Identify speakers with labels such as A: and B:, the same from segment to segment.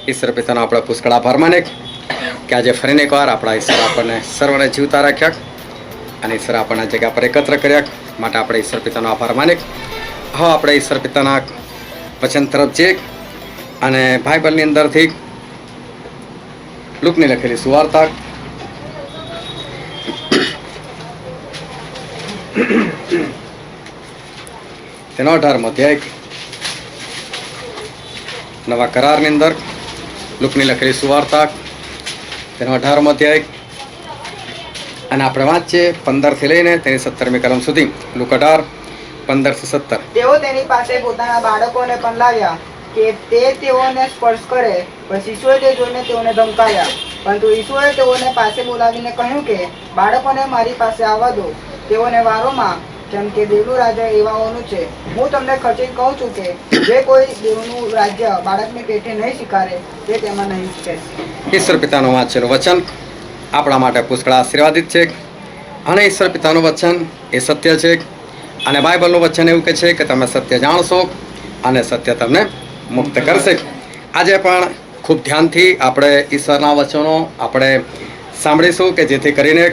A: ઈશ્વર પિતાનો આપણે પુષ્કળ આભાર માને કે આજે ફરીને એકવાર આપણા ઈશ્વર આપણને સર્વને જીવતા રાખ્યા અને ઈશ્વર આપણને જગ્યા પર એકત્ર કર્યા માટે આપણે ઈશ્વર પિતાનો આભાર માને. હા, આપણે ઈશ્વર પિતાના વચન તરફ જઈએ અને બાઇબલની અંદરથી લુકની લખેલી સુવાર્તા તેનો 18મો અધ્યાય નવા કરારની અંદર લુકની લખેલી સુવાર્તા તેનો 18મો અધ્યાય અને આપણે વાંચીએ 15 થી લઈને તેની 17મી કલમ સુધી. લુક 18:15-17.
B: તેઓ તેની પાસે પોતાના બાળકોને પણ લાવ્યા કે તે તેઓને સ્પર્શ કરે. પછી ઈસુએ તે જોઈને તેઓને ધમકાવ્યા. પરંતુ ઈસુએ તેઓને પાસે બોલાવીને કહ્યું કે બાળકોને મારી પાસે આવવા દો, તેઓને વારોમાં, કેમ કે દેવનું રાજ્ય એવાઓનું છે. હું તમને ખચી કહું છું કે જે કોઈ દેવનું રાજ્ય બાળકની પેટે નહીં સ્વીકારે તે તેમાં નહીં બેસે.
A: ઈશ્વર પિતાનું વાંચેલું વચન આપણા માટે પુષ્કળ આશીર્વાદિત છે અને ઈશ્વર પિતાનું વચન એ સત્ય છે અને બાઇબલનું વચન એવું કહે છે કે તમે સત્ય જાણશો અને સત્ય તમને મુક્ત કરશે. આજે પણ ખૂબ ધ્યાનથી આપણે ઈશ્વરના વચનો આપણે સાંભળીશું કે જેથી કરીને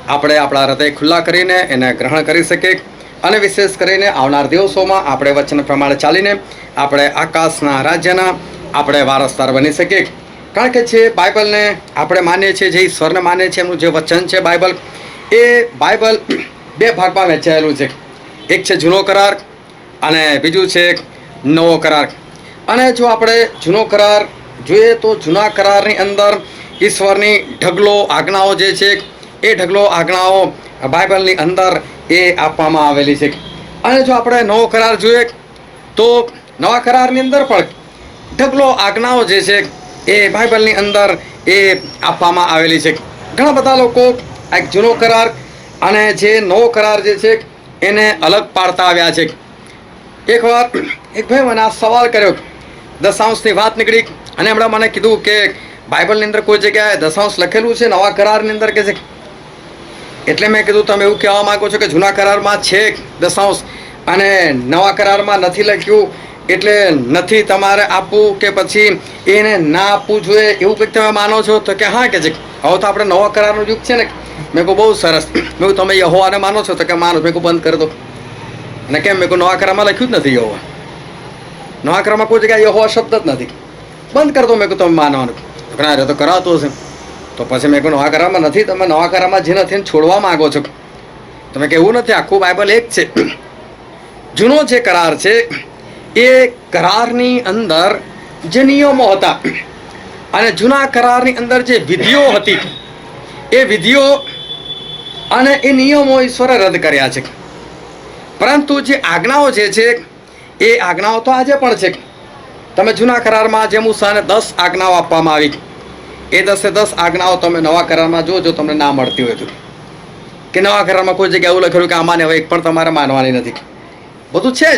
A: આપણે આપણા હૃદય ખુલ્લા કરીને એને ગ્રહણ કરી શકીએ અને વિશેષ કરીને આવનાર દિવસોમાં આપણે વચન પ્રમાણે ચાલીને આપણે આકાશના રાજ્યના આપણે વારસદાર બની શકીએ. કારણ કે જે બાઇબલને આપણે માનીએ છીએ, જે ઈશ્વરને માનીએ છીએ, એમનું જે વચન છે બાઇબલ, એ બાઇબલ 2 ભાગમાં વહેંચાયેલું છે. એક છે જૂનો કરાર અને બીજું છે નવો કરાર. અને જો આપણે જૂનો કરાર જોઈએ તો જૂના કરારની અંદર ઈશ્વરની ઢગલો આજ્ઞાઓ જે છે એ ઢગલો આજ્ઞાઓ બાઇબલની અંદર એ આપવામાં આવેલી છે. અને જો આપણે નવો કરાર જોઈએ તો નવા કરારની અંદર પણ ઢગલો આજ્ઞાઓ જે છે એ બાઇબલની અંદર એ આપવામાં આવેલી છે. ઘણા બધા લોકો એક જૂનો કરાર અને જે નવો કરાર જે છે એને અલગ પાડતા આવ્યા છે. એકવાર એક ભાઈ મને આ સવાલ કર્યો, દશાંશની વાત નીકળી અને હમણાં મને કીધું કે બાઇબલની અંદર કોઈ જગ્યાએ દશાંશ લખેલું છે નવા કરારની અંદર કે છે. એટલે મેં કીધું તમે એવું કહેવા માગો છો કે જૂના કરારમાં છે દશાંશ અને નવા કરારમાં નથી લખ્યું એટલે નથી તમારે આપવું કે પછી એને ના આપવું જોઈએ એવું કંઈક તમે માનો છો? તો કે હા કે છે હવે તો આપણે નવા કરારનો યુગ છે ને. મેં કહું બહુ સરસ. મેં કહું તમે યહોવાને માનો છો? તો કે માનો. મેં કહું બંધ કરી દો. અને કેમ? મેં કહું નવા કરારમાં લખ્યું જ નથી યહોવા. નવા કરારમાં કોઈ જગ્યાએ યહોવા શબ્દ જ નથી. બંધ કરી દો. મેં કહું તમે માનવાનું. ઘણા તો કરાવતો હશે. તો પછી મેં કહું નવા કરારમાં નથી, તમે નવા કરારમાં જે નથી એને છોડવા માગો છો. તમે કે એવું નથી, આખું બાઇબલ એક છે. જૂનો જે કરાર છે એ કરારની અંદર જે નિયમો હતા અને જૂના કરારની અંદર જે વિધિઓ હતી એ વિધિઓ અને એ નિયમો ઈશ્વરે રદ કર્યા છે. પરંતુ જે આજ્ઞાઓ જે છે એ આજ્ઞાઓ તો આજે પણ છે. તમે જૂના કરારમાં જે મૂસાને 10 આજ્ઞાઓ આપવામાં આવી, એ 10 આજ્ઞાઓ તમે નવા કરારમાં જો તમને ના મળતી હોય તો, કે નવા કરારમાં કોઈ જગ્યાએ એવું લખેલું કે આમાંને હવે એક પણ તમારે માનવાની નથી. બધું છે.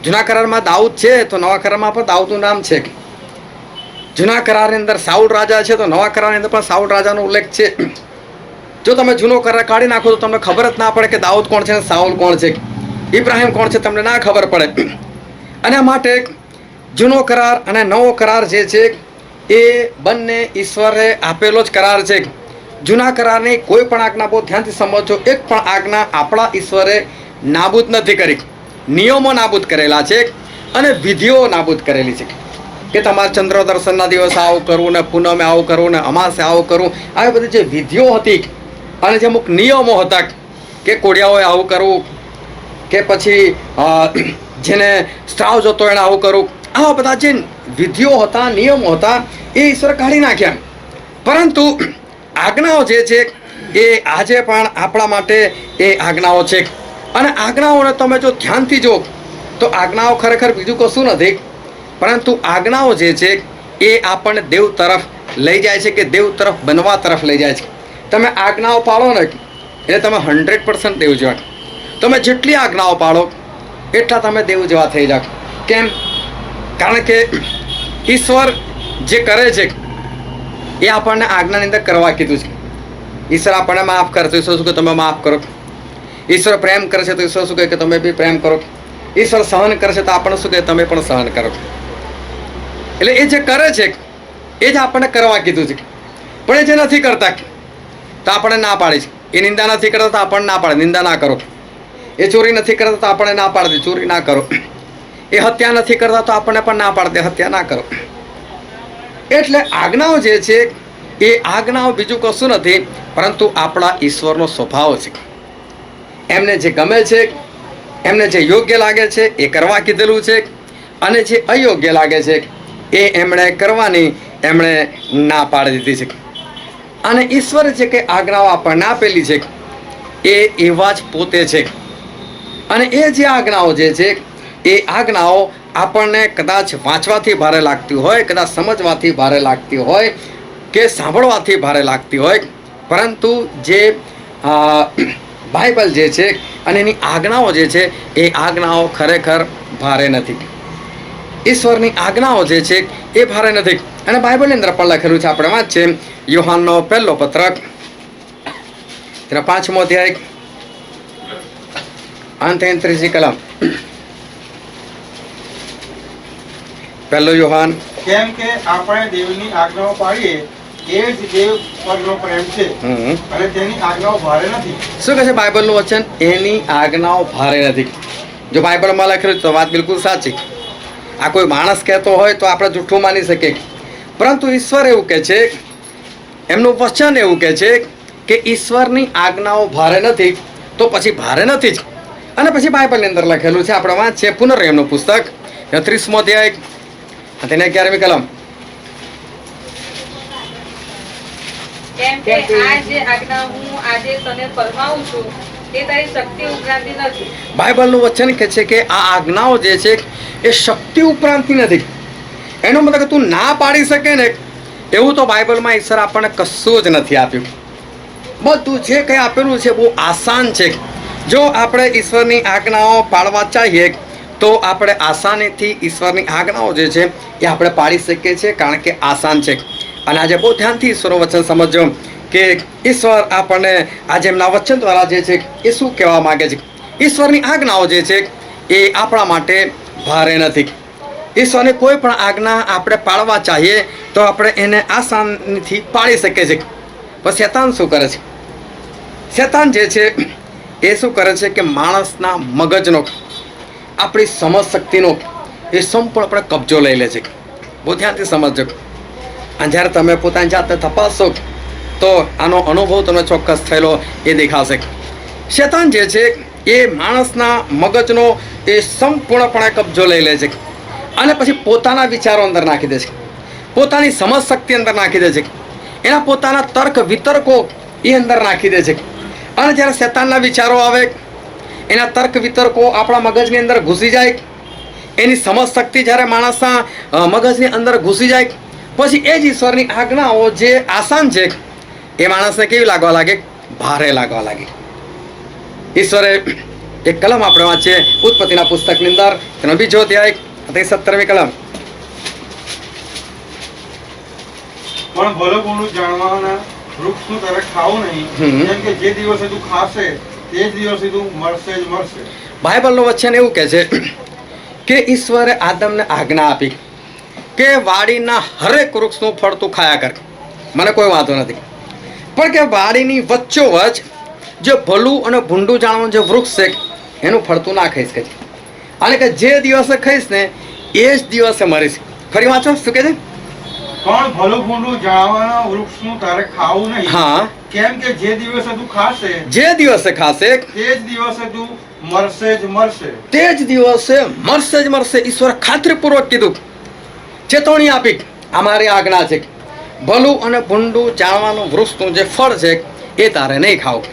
A: જૂના કરારમાં દાઉદ છે તો નવા કરારમાં પણ દાઉદનું નામ છે. જૂના કરારની અંદર સાઉલ રાજા છે તો નવા કરારની અંદર પણ સાઉલ રાજાનો ઉલ્લેખ છે. જો તમે જૂનો કરાર કાઢી નાખો તો તમને ખબર જ ના પડે કે દાઉદ કોણ છે અને સાઉલ કોણ છે, ઇબ્રાહિમ કોણ છે, તમને ના ખબર પડે. અને માટે જૂનો કરાર અને નવો કરાર જે છે એ બંને ઈશ્વરે આપેલો જ કરાર છે. જૂના કરારની કોઈ પણ આજ્ઞા બહુ ધ્યાનથી સમજો, એક પણ આજ્ઞા આપણા ઈશ્વરે નાબૂદ નથી કરી. નિયમો નાબૂદ કરેલા છે અને વિધિઓ નાબૂદ કરેલી છે કે તમારે ચંદ્ર દર્શનના દિવસે આવું કરવું ને પૂનમે આવું કરવું ને અમાસે આવું કરવું. આવી બધી જે વિધિઓ હતી અને જે અમુક નિયમો હતા કે કોડિયાઓએ આવું કરવું કે પછી જેને સ્ત્રાવ જોતો એને આવું કરવું, આવા બધા જે વિધિઓ હતા, નિયમો હતા એ ઈશ્વર કાઢી નાખ્યા. પરંતુ આજ્ઞાઓ જે છે એ આજે પણ આપણા માટે એ આજ્ઞાઓ છે. અને આજ્ઞાઓને તમે જો ધ્યાનથી જો તો આજ્ઞાઓ ખરેખર બીજું કશું નથી, પરંતુ આજ્ઞાઓ જે છે એ આપણને દેવ તરફ લઈ જાય છે કે દેવ તરફ બનવા તરફ લઈ જાય છે. તમે આજ્ઞાઓ પાળો ને એટલે તમે 100% દેવ જેવા. તમે જેટલી આજ્ઞાઓ પાળો એટલા તમે દેવ જેવા થઈ જાઓ. કેમ? કારણ કે ઈશ્વર જે કરે છે એ આપણને આજ્ઞાની અંદર કરવા કીધું છે. ઈશ્વર આપણને માફ કરે તો ઈશ્વર શું કે તમે માફ કરો. ઈશ્વર પ્રેમ કરે છે તો ઈશ્વર શું કહે કે તમે બી પ્રેમ કરો. ઈશ્વર સહન કરશે તો આપણે શું કહે તમે પણ સહન કરો. એટલે એ જે કરે છે એ જ આપણને કરવા કીધું છે. પણ એ જે નથી કરતા તો આપણે ના પાડી છે. એ નિંદા નથી કરતા તો આપણને ના પાડે નિંદા ના કરો. એ ચોરી નથી કરતા તો આપણે ના પાડે ચોરી ના કરો. એ હત્યા નથી કરતા તો આપણને પણ ના પાડે હત્યા ના કરો. એટલે આજ્ઞાઓ જે છે એ આજ્ઞાઓ બીજું કશું નથી પરંતુ આપણા ઈશ્વરનો સ્વભાવ છે. એમને જે ગમે છે, એમને જે યોગ્ય લાગે છે એ કરવા કીધેલું છે, અને જે અયોગ્ય લાગે છે એ એમણે કરવાની એમણે ના પાડી દીધી છે. અને ઈશ્વરે જે કે આજ્ઞાઓ આપણને આપેલી છે એ એવા જ પોતે છે. અને એ જે આજ્ઞાઓ જે છે એ આજ્ઞાઓ આપણને કદાચ વાંચવાથી ભારે લાગતી હોય, કદાચ સમજવાથી ભારે લાગતી હોય કે સાંભળવાથી ભારે લાગતી હોય, પરંતુ જે બાઇબલ જે છે અને એની આજ્ઞાઓ જે છે એ આજ્ઞાઓ ખરેખર ભારે નથી. ઈશ્વરની આજ્ઞાઓ જે છે એ ભારે નથી. અને બાઇબલની અંદર પણ લખેલું છે, આપણે વાંચીએ યોહાનનો પહેલો પત્રક તેનો 5મો અધ્યાય અને 33જી કલમ. પહેલો યોહાન.
C: કેમ કે આપણે દેવની આજ્ઞાઓ પાડીએ એ જ દેવ પરનો પ્રેમ છે અને તેની આજ્ઞાઓ ભારે નથી.
A: શું કહે છે બાઇબલનું વચન? એની આજ્ઞાઓ ભારે નથી. જો બાઇબલમાં લખેલું તો વાત બિલકુલ સાચી. આ કોઈ માણસ કહેતો હોય તો આપણે જૂઠું માની શકીએ, પરંતુ ઈશ્વર એવું કહે છે, એમનું વચન એવું કહે છે કે ઈશ્વરની આજ્ઞાઓ ભારે નથી, તો પછી ભારે નથી જ. અને પછી બાઇબલની અંદર લખેલું છે, આપણે વાંચીએ પુનર્યમનું પુસ્તક 30મો અધ્યાય તેને 11મી કલમ.
D: કેમ કે આ જે આજ્ઞા હું આજે તને ફરમાવું છું તે તારી શક્તિ ઉપરાંતની નથી.
A: બાઇબલનું વચન કહે છે કે આ આજ્ઞાઓ જે છે એ શક્તિ ઉપરાંતની નથી. એનો મતલબ કે તું ના પાડી શકે ને એવું તો બાઇબલમાં ઈશ્વર આપણને કશું જ નથી આપ્યું. બધું જે કંઈ આપેલું છે બહુ આસાન છે. જો આપણે ઈશ્વરની આજ્ઞાઓ પાળવા ચાહીએ તો આપણે આસાનીથી ઈશ્વરની આજ્ઞાઓ જે છે એ આપણે પાડી શકીએ છીએ, કારણ કે આસાન છે. અને આજે બહુ ધ્યાનથી ઈશ્વરનું વચન સમજજો કે ઈશ્વર આપણને આજે એમના વચન દ્વારા જે છે એ શું કહેવા માગે છે. ઈશ્વરની આજ્ઞાઓ જે છે એ આપણા માટે ભારે નથી. ઈશ્વરની કોઈ પણ આજ્ઞા આપણે પાળવા ચાહીએ તો આપણે એને આસાનીથી પાળી શકીએ છીએ. પણ શેતાન શું કરે છે? શેતાન જે છે એ શું કરે છે કે માણસના મગજનો, આપણી સમજ શક્તિનો એ સંપૂર્ણપણે કબજો લઈ લે છે. બહુ ધ્યાનથી સમજજો. અને જ્યારે તમે પોતાની જાતને તપાસશો તો આનો અનુભવ તમને ચોક્કસ થયેલો એ દેખાશે. શેતાન જે છે એ માણસના મગજનો એ સંપૂર્ણપણે કબજો લઈ લે છે અને પછી પોતાના વિચારો અંદર નાખી દે છે, પોતાની સમજ શક્તિ અંદર નાખી દે છે, એના પોતાના તર્ક વિતર્કો એ અંદર નાખી દે છે. અને જ્યારે શેતાનના વિચારો આવે, એના તર્ક વિતર્કો આપણા મગજની અંદર ઘૂસી જાય, એની સમજ શક્તિ જ્યારે માણસના મગજની અંદર ઘૂસી જાય, પછી એ જ ઈશ્વરની આજ્ઞાઓ જે આસાન છે એ માણસને કેવી લાગવા લાગે? ભારે લાગવા લાગે. ઈશ્વરે એક કલમ આપણે વાંચીએ ઉત્પત્તિના પુસ્તકની અંદર તેનો 2જો અધ્યાય 17મી કલમ.
C: પણ ભલું બુરું જાણવાના વૃક્ષનું તારે ખાવું નહીં, કેમ કે જે દિવસે તું ખાશે તે જ દિવસે તું મળશે જ મળશે.
A: બાઇબલનું વચન એવું કહે છે કે ઈશ્વરે આદમને આજ્ઞા આપી કે વાડીના હરેક વૃક્ષનું ફળ તું ખાયા કર, મને કોઈ વાંધો નથી. પણ કે વાડીની વચ્ચોવચ જે ભલું અને ભૂંડું જાણવાનું જે વૃક્ષ છે એનું ફળ તું ના ખાઈશ કે, અને કે જે દિવસે ખાઈશ ને એ જ દિવસે મરીશ. ફરી વાંચો શું કહે છે?
C: પણ ભલું બુરું જાણવાના વૃક્ષનું તારે ખાવું નહીં,
A: હા,
C: કેમ કે જે દિવસે તું ખાશે
A: જે દિવસે ખાશે
C: તે જ દિવસે તું મળશે જ મળશે.
A: તે જ દિવસે મરશે જ મરશે. ઈશ્વર ખાતરીપૂર્વક કીધું, ચેતવણી આપી, અમારી આજ્ઞા છે ભલું અને ભૂંડું જાણવાનું વૃક્ષનું જે ફળ છે એ તારે નહીં ખાવ,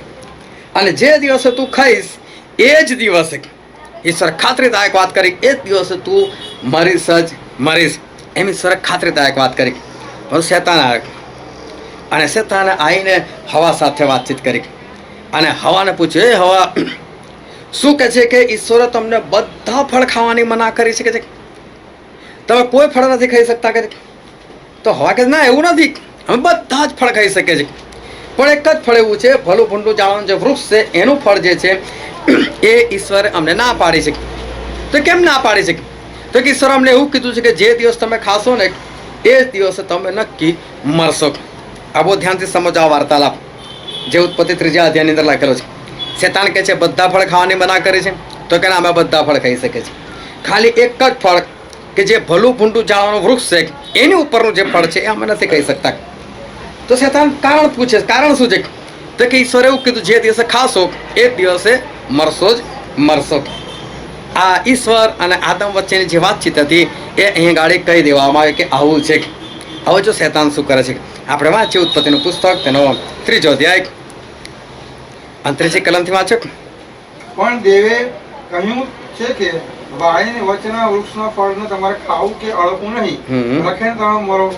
A: અને જે દિવસે તું ખાઈશ એ જ દિવસે, ઈશ્વર ખાતરીદાયક વાત કરી, એ જ દિવસે તું મરીશ જ મરીશ. એમ ઈશ્વરે ખાતરીદાયક વાત કરી. પણ શેતાન આવ્યો અને શેતાને આવીને હવા સાથે વાતચીત કરી અને હવાને પૂછ્યું, એ હવા, શું કહે છે કે ઈશ્વરે તમને બધા ફળ ખાવાની મના કરી છે કે તમે કોઈ ફળ નથી ખાઈ શકતા કે? તો હવા કે ના, એવું નથી, અમે બધા જ ફળ ખાઈ શકીએ છીએ, પણ એક જ ફળ એવું છે, ભલું ભૂંડું જાણવાનું જે વૃક્ષ છે એનું ફળ જે છે એ ઈશ્વરે અમને ના પાડી છે. તો કેમ ના પાડી છે? તો કે ઈશ્વર અમને એવું કીધું છે કે જે દિવસ તમે ખાશો ને એ જ દિવસે તમે નક્કી મરશો. આ બહુ ધ્યાનથી સમજો આ વાર્તાલાપ જે ઉત્પત્તિ 3 અધ્યાયની અંદર લખેલો છે. શેતાન કહે છે બધા ફળ ખાવાની મના કરી છે, તો કે અમે બધા ફળ ખાઈ શકે છે, ખાલી એક જ ફળ કે જે ભલું ભૂંડું જાણવાનું વૃક્ષ છે એની ઉપરનું જે ફળ છે એ અમે નથી ખાઈ શકતા. તો શેતાન કારણ પૂછે, કારણ શું છે? તો કે ઈશ્વરે એવું કીધું જે દિવસે ખાશો એ દિવસે મરશો જ મરશો. આ ઈશ્વર અને આદમ વચ્ચેની જે વાતચીત હતી એ અહીં ગાડી કહી દેવામાં આવે કે આવું છે. હવે જો શેતાન શું કરે છે આપણે વાંચીએ ઉત્પત્તિનું પુસ્તક તેનો 3 અધ્યાય અને 3 કલમથી વાંચો.
C: પણ દેવે કહ્યું છે કે વાડીની વચ્ચેના વૃક્ષના ફળને તમારે ખાવું કે અળકવું નહીં, લખેને તમે મરો.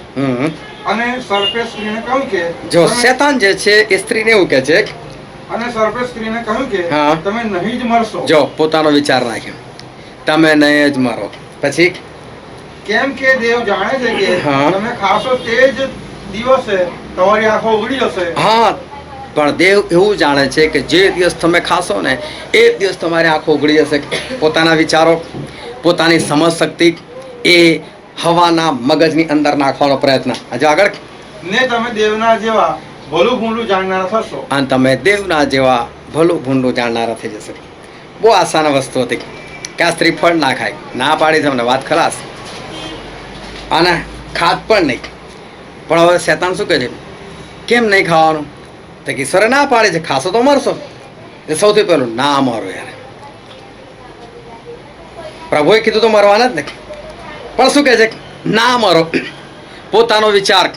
C: અને સર્પે સ્ત્રીને કહ્યું કે
A: જો શેતાન જે છે એ સ્ત્રીને એવું કહે છે,
C: અને સર્પે સ્ત્રીને કહ્યું કે
A: હા.
C: તમે નહીં જ મરશો.
A: જો પોતાનો વિચાર નાખ્યો, તમે નહીં જ મરો. પછી
C: કેમ કે દેવ જાણે છે કે
A: હા.
C: તમે ખાશો તે જ દિવસે તમારી આંખો ઉઘડી જશે.
A: હા, પણ દેવ એવું જાણે છે કે જે દિવસ તમે ખાશો ને એ જ દિવસ તમારી આંખો ઉઘડી જશે. પોતાના વિચારો, પોતાની સમજ શક્તિ એ હવાના મગજની અંદર નાખવાનો પ્રયત્ન. હજુ આગળ,
C: ને તમે દેવના જેવા ભલું ભૂંડું જાણનારા થશો.
A: અને તમે દેવના જેવા ભલું ભૂંડું જાણનારા થઈ જશે. બહુ આસાન વસ્તુ હતી કે આ સ્ત્રી ફળ ના ખાય, ના પાડી તમને વાત ખલાસ, અને ખાત પણ નહીં. પણ હવે શેતાન શું કહે છે, કેમ નહીં ખાવાનું? તો કે ઈશ્વરે ના પાડે છે, ખાશો તો મરશો. એ સૌથી પહેલું ના મરો યાર. પ્રભુએ કીધું તો મરવાના જ ને, પણ શું કહે છે? ના મરો. પોતાનો વિચાર,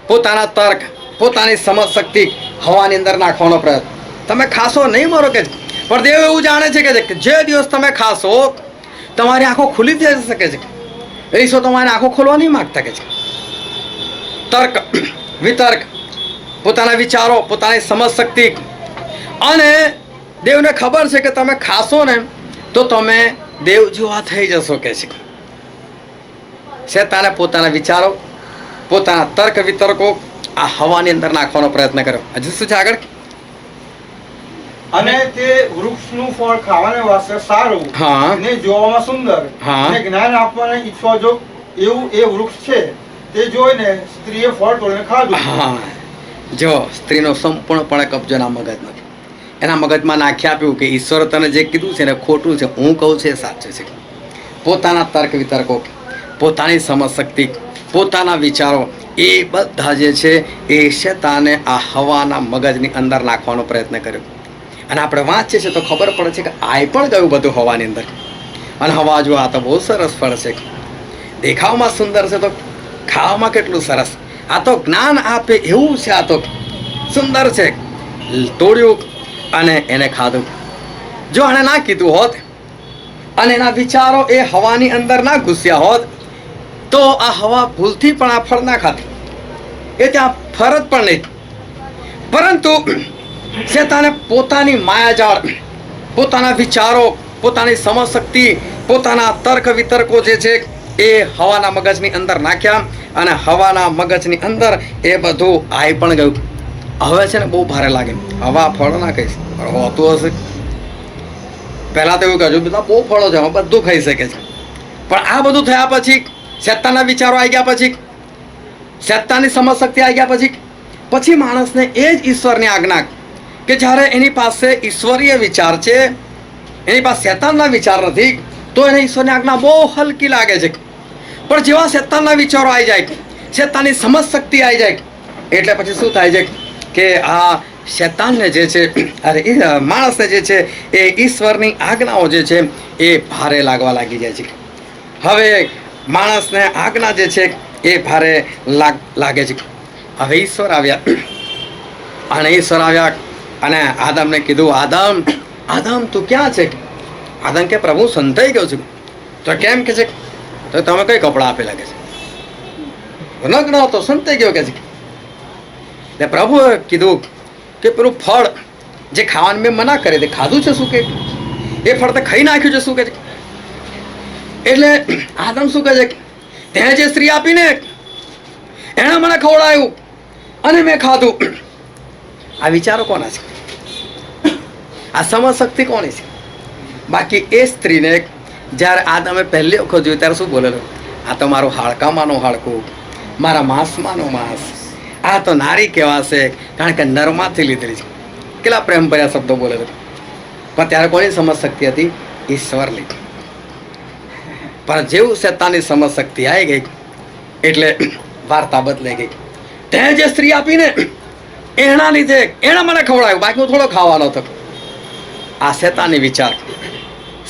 A: પોતાના તર્ક, પોતાની સમજ શક્તિ હવાની અંદર નાખવાનો પ્રયત્ન. તમે ખાશો નહીં મરો કે છે. પણ દેવ એવું જાણે છે કે જે દિવસ તમે ખાશો તમારી આંખો ખુલી જઈ શકે છે. ઈશ્વર તમારી આંખો ખોલવા નહીં માગતા કે છે. તર્ક વિતર્ક, પોતાના વિચારો, પોતાની સમજ શક્તિ, અને દેવને ખબર છે કે તમે ખાશો ને તો તમે દેવ જેવા થઈ જશો કે છે. શેતાને પોતાના વિચારો, પોતાના તર્ક વિતર્કો આ હવાની અંદર નાખવાનો પ્રયત્ન કર્યો. હજુ શું છે આગળ?
C: અને તે વૃક્ષનું ફળ ખાવાને વાસ્તે સારું,
A: હા.
C: ને જોવામાં સુંદર,
A: હા.
C: ને જ્ઞાન આપવાને ઈચ્છવા જો એવું એ વૃક્ષ છે. તે જોઈને સ્ત્રીએ ફળ તોડીને ખાધું.
A: હા, જો સ્ત્રીનો સંપૂર્ણપણે કબજો એના મગજનો. એના મગજમાં નાખી આપ્યું કે ઈશ્વર તને જે કીધું છે ને ખોટું છે, હું કહું છું એ સાચું છે. પોતાના તર્ક વિતર્કો, પોતાની સમજ શક્તિ, પોતાના વિચારો એ બધા જે છે એ શેતાને આ હવાના મગજની અંદર નાખવાનો પ્રયત્ન કર્યો. અને આપણે વાંચીએ છીએ તો ખબર પડે છે કે આ પણ ગયું બધું હવાની અંદર. અને હવા જો આ તો બહુ સરસ ફળ છે, દેખાવમાં સુંદર છે તો ખાવામાં કેટલું સરસ. આ તો જ્ઞાન આપે એવું છે, આ તો સુંદર છે. તોડ્યું અને એને ખાધું. જો આને ના કીધું હોત અને એના વિચારો એ હવાની અંદર ના ઘૂસ્યા હોત તો આ હવા ભૂલથી પણ આ ફળ ના ખાતી, એ ત્યાં ફરજ પણ નહીં. પરંતુ શેતાને પોતાની માયાજાળ, પોતાના વિચારો, પોતાની સમજ શક્તિ, પોતાના તર્ક વિતર્કો જે છે એ હવાના મગજની અંદર નાખ્યા, અને હવાના મગજની અંદર એ બધું આઈ પણ ગયું. હવે છે ને બહુ ભારે લાગે. હવા ફળ ના કહીશ, હોતું હશે. પહેલાં તો એવું કહ્યું બધા બહુ ફળો છે, બધું ખાઈ શકે છે. પણ આ બધું થયા પછી, શેતાનના વિચારો આવી ગયા પછી, શેતાનની સમજ શક્તિ આવી ગયા પછી માણસને એ જ ઈશ્વરની આજ્ઞા કે જ્યારે એની પાસે ઈશ્વરીય વિચાર છે, એની પાસે શેતાનના વિચાર નથી, તો એને ઈશ્વરની આજ્ઞા બહુ હલકી લાગે છે. પણ જેવા શેતાનના વિચારો આવી જાય, શેતાનની સમજ શક્તિ આવી જાય, એટલે પછી શું થાય છે કે આ શેતાનને જે છે, અરે એ માણસને જે છે એ ઈશ્વરની આજ્ઞાઓ જે છે એ ભારે લાગવા લાગી જાય છે. હવે માણસને આજ્ઞા જે છે એ ભારે લાગે છે. હવે ઈશ્વર આવ્યા અને આદમને કીધું, આદમ તું ક્યાં છે? આદમ કે પ્રભુ સંતાઈ ગયો છું. તો કેમ કે છે? તો તમે કઈ કપડાં આપેલા કે છે? નગ્ન હતો, સંતાઈ ગયો કે છે. એટલે પ્રભુએ કીધું કે પેલું ફળ જે ખાવાનું મેં મના કરી તે ખાધું છે શું કે? એ ફળ તો ખાઈ નાખ્યું છે શું કે? એટલે આદમ શું કહે છે? તેને જે સ્ત્રી આપીને એણે મને ખવડાવ્યું અને મેં ખાધું. આ વિચારો કોના છે? આ સમજ શક્તિ કોની છે? બાકી એ સ્ત્રીને જ્યારે આ તમે પહેલી વખત જોયું ત્યારે શું બોલેલો? આ તો મારું હાડકામાંનું હાડકું, મારા માંસમાંનો માંસ, આ તો નારી કહેવાશે કારણ કે નરમાંથી લીધેલી છે. કેટલા પ્રેમ ભર્યા શબ્દો બોલેલો. પણ ત્યારે કોની સમજ શક્તિ હતી? ઈશ્વરની. પણ જેવું શેતાનની સમજ શક્તિ આવી ગઈ એટલે વાર્તા બદલાઈ ગઈ. તે જે સ્ત્રી આપીને એના લીધે એણે મને ખવડાવ્યું, બાકી હું થોડો ખાવાનો હતો. આ શેતાની વિચાર,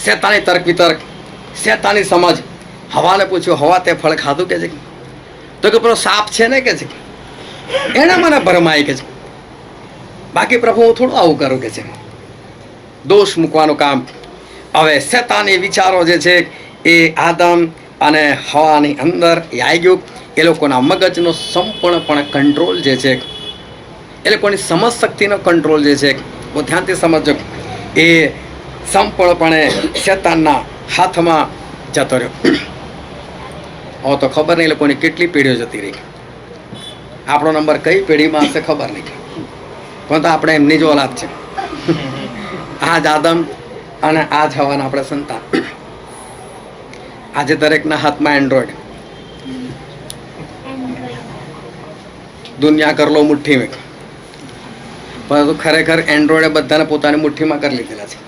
A: શેતાની તર્ક વિતર્ક, શેતાની સમજ. હવાને પૂછ્યું, હવા તે ફળ ખાધું કે છે? તો કે પેલો સાપ છે ને કે છે, એણે મને ભરમાઈ કે છે, બાકી પ્રભુ હું થોડું આવું કરું કે છે. દોષ મૂકવાનું કામ. હવે શેતાની વિચારો જે છે એ આદમ અને હવાની અંદર એ આવી ગયું. એ લોકોના મગજનો સંપૂર્ણપણે કંટ્રોલ જે છે, એ લોકોની સમજ શક્તિનો કંટ્રોલ જે છે, બહુ ધ્યાનથી સમજો, એ સંપૂર્ણપણે શેતાનના હાથમાં જતો રહ્યો. હવે તો ખબર નહીં લોકોની કેટલી પેઢીઓ જતી રહી. આપણો નંબર કઈ પેઢીમાં હશે ખબર નહીં, પણ તો આપણે એમની જ ઓલાદ છે. આ જ આદમ અને આ જ હવાના આપણે સંતાન. આજે દરેકના હાથમાં એન્ડ્રોઈડ. દુનિયા કર લો મુઠ્ઠી મેં, પરંતુ ખરેખર એન્ડ્રોઈડે બધાને પોતાની મુઠ્ઠીમાં કરી લીધેલા છે.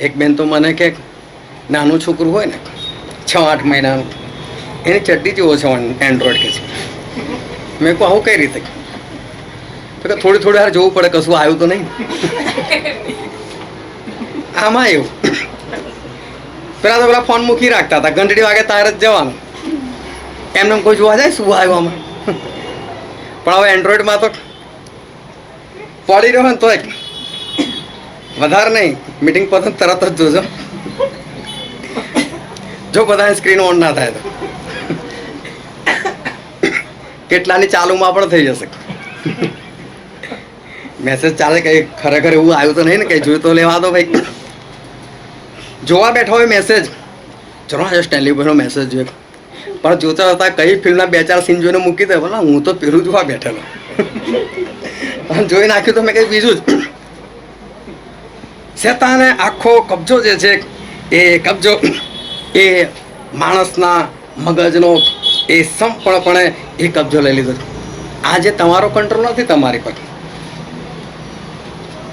A: એક બેન તો મને કે નાનું છોકરું હોય ને 6-8 મહિનાનું, એની ચડ્ડી જેવો છે એન્ડ્રોઈડ કે છે. મેં કહું આવું કઈ રીતે? તો કે થોડી થોડી વાર જોવું પડે કશું આવ્યું તો નહીં. આમાં એવું પેલા તો પેલા ફોન મૂકી રાખતા હતા, ઘંટડી વાગે તાર જ જવાનું, એમને કોઈ જોવા જાય શું આવ્યું આમાં. પણ હવે એન્ડ્રોઈડમાં તો પડી રહ્યો ને તોય વધારે નહીં, મીટિંગ પસંદ તરત જ જોજો, જો બધાની સ્ક્રીન ઓન ના થાય તો. કેટલાની ચાલુમાં પણ થઈ જશે. મેસેજ ચાલે કઈ ખરેખર એવું આવ્યું તો નહીં ને, કઈ જોયું તો લેવા દો ભાઈ. જોવા બેઠો હોય મેસેજ, ચલો આજે સ્ટેનલી ભાઈનો મેસેજ જોયો, પણ જોતા હતા કઈ ફિલ્મના 2-4 સીન જોઈને મૂકી દે. બોલા હું તો પેલું જોવા બેઠેલો, જોઈ નાખ્યું તો મેં કંઈ બીજું જ. શેતાને આખો કબજો જે છે એ કબજો એ માણસના મગજનો એ સંપૂર્ણપણે એ કબજો લઈ લીધો. આજે તમારો કંટ્રોલ નથી તમારી પર.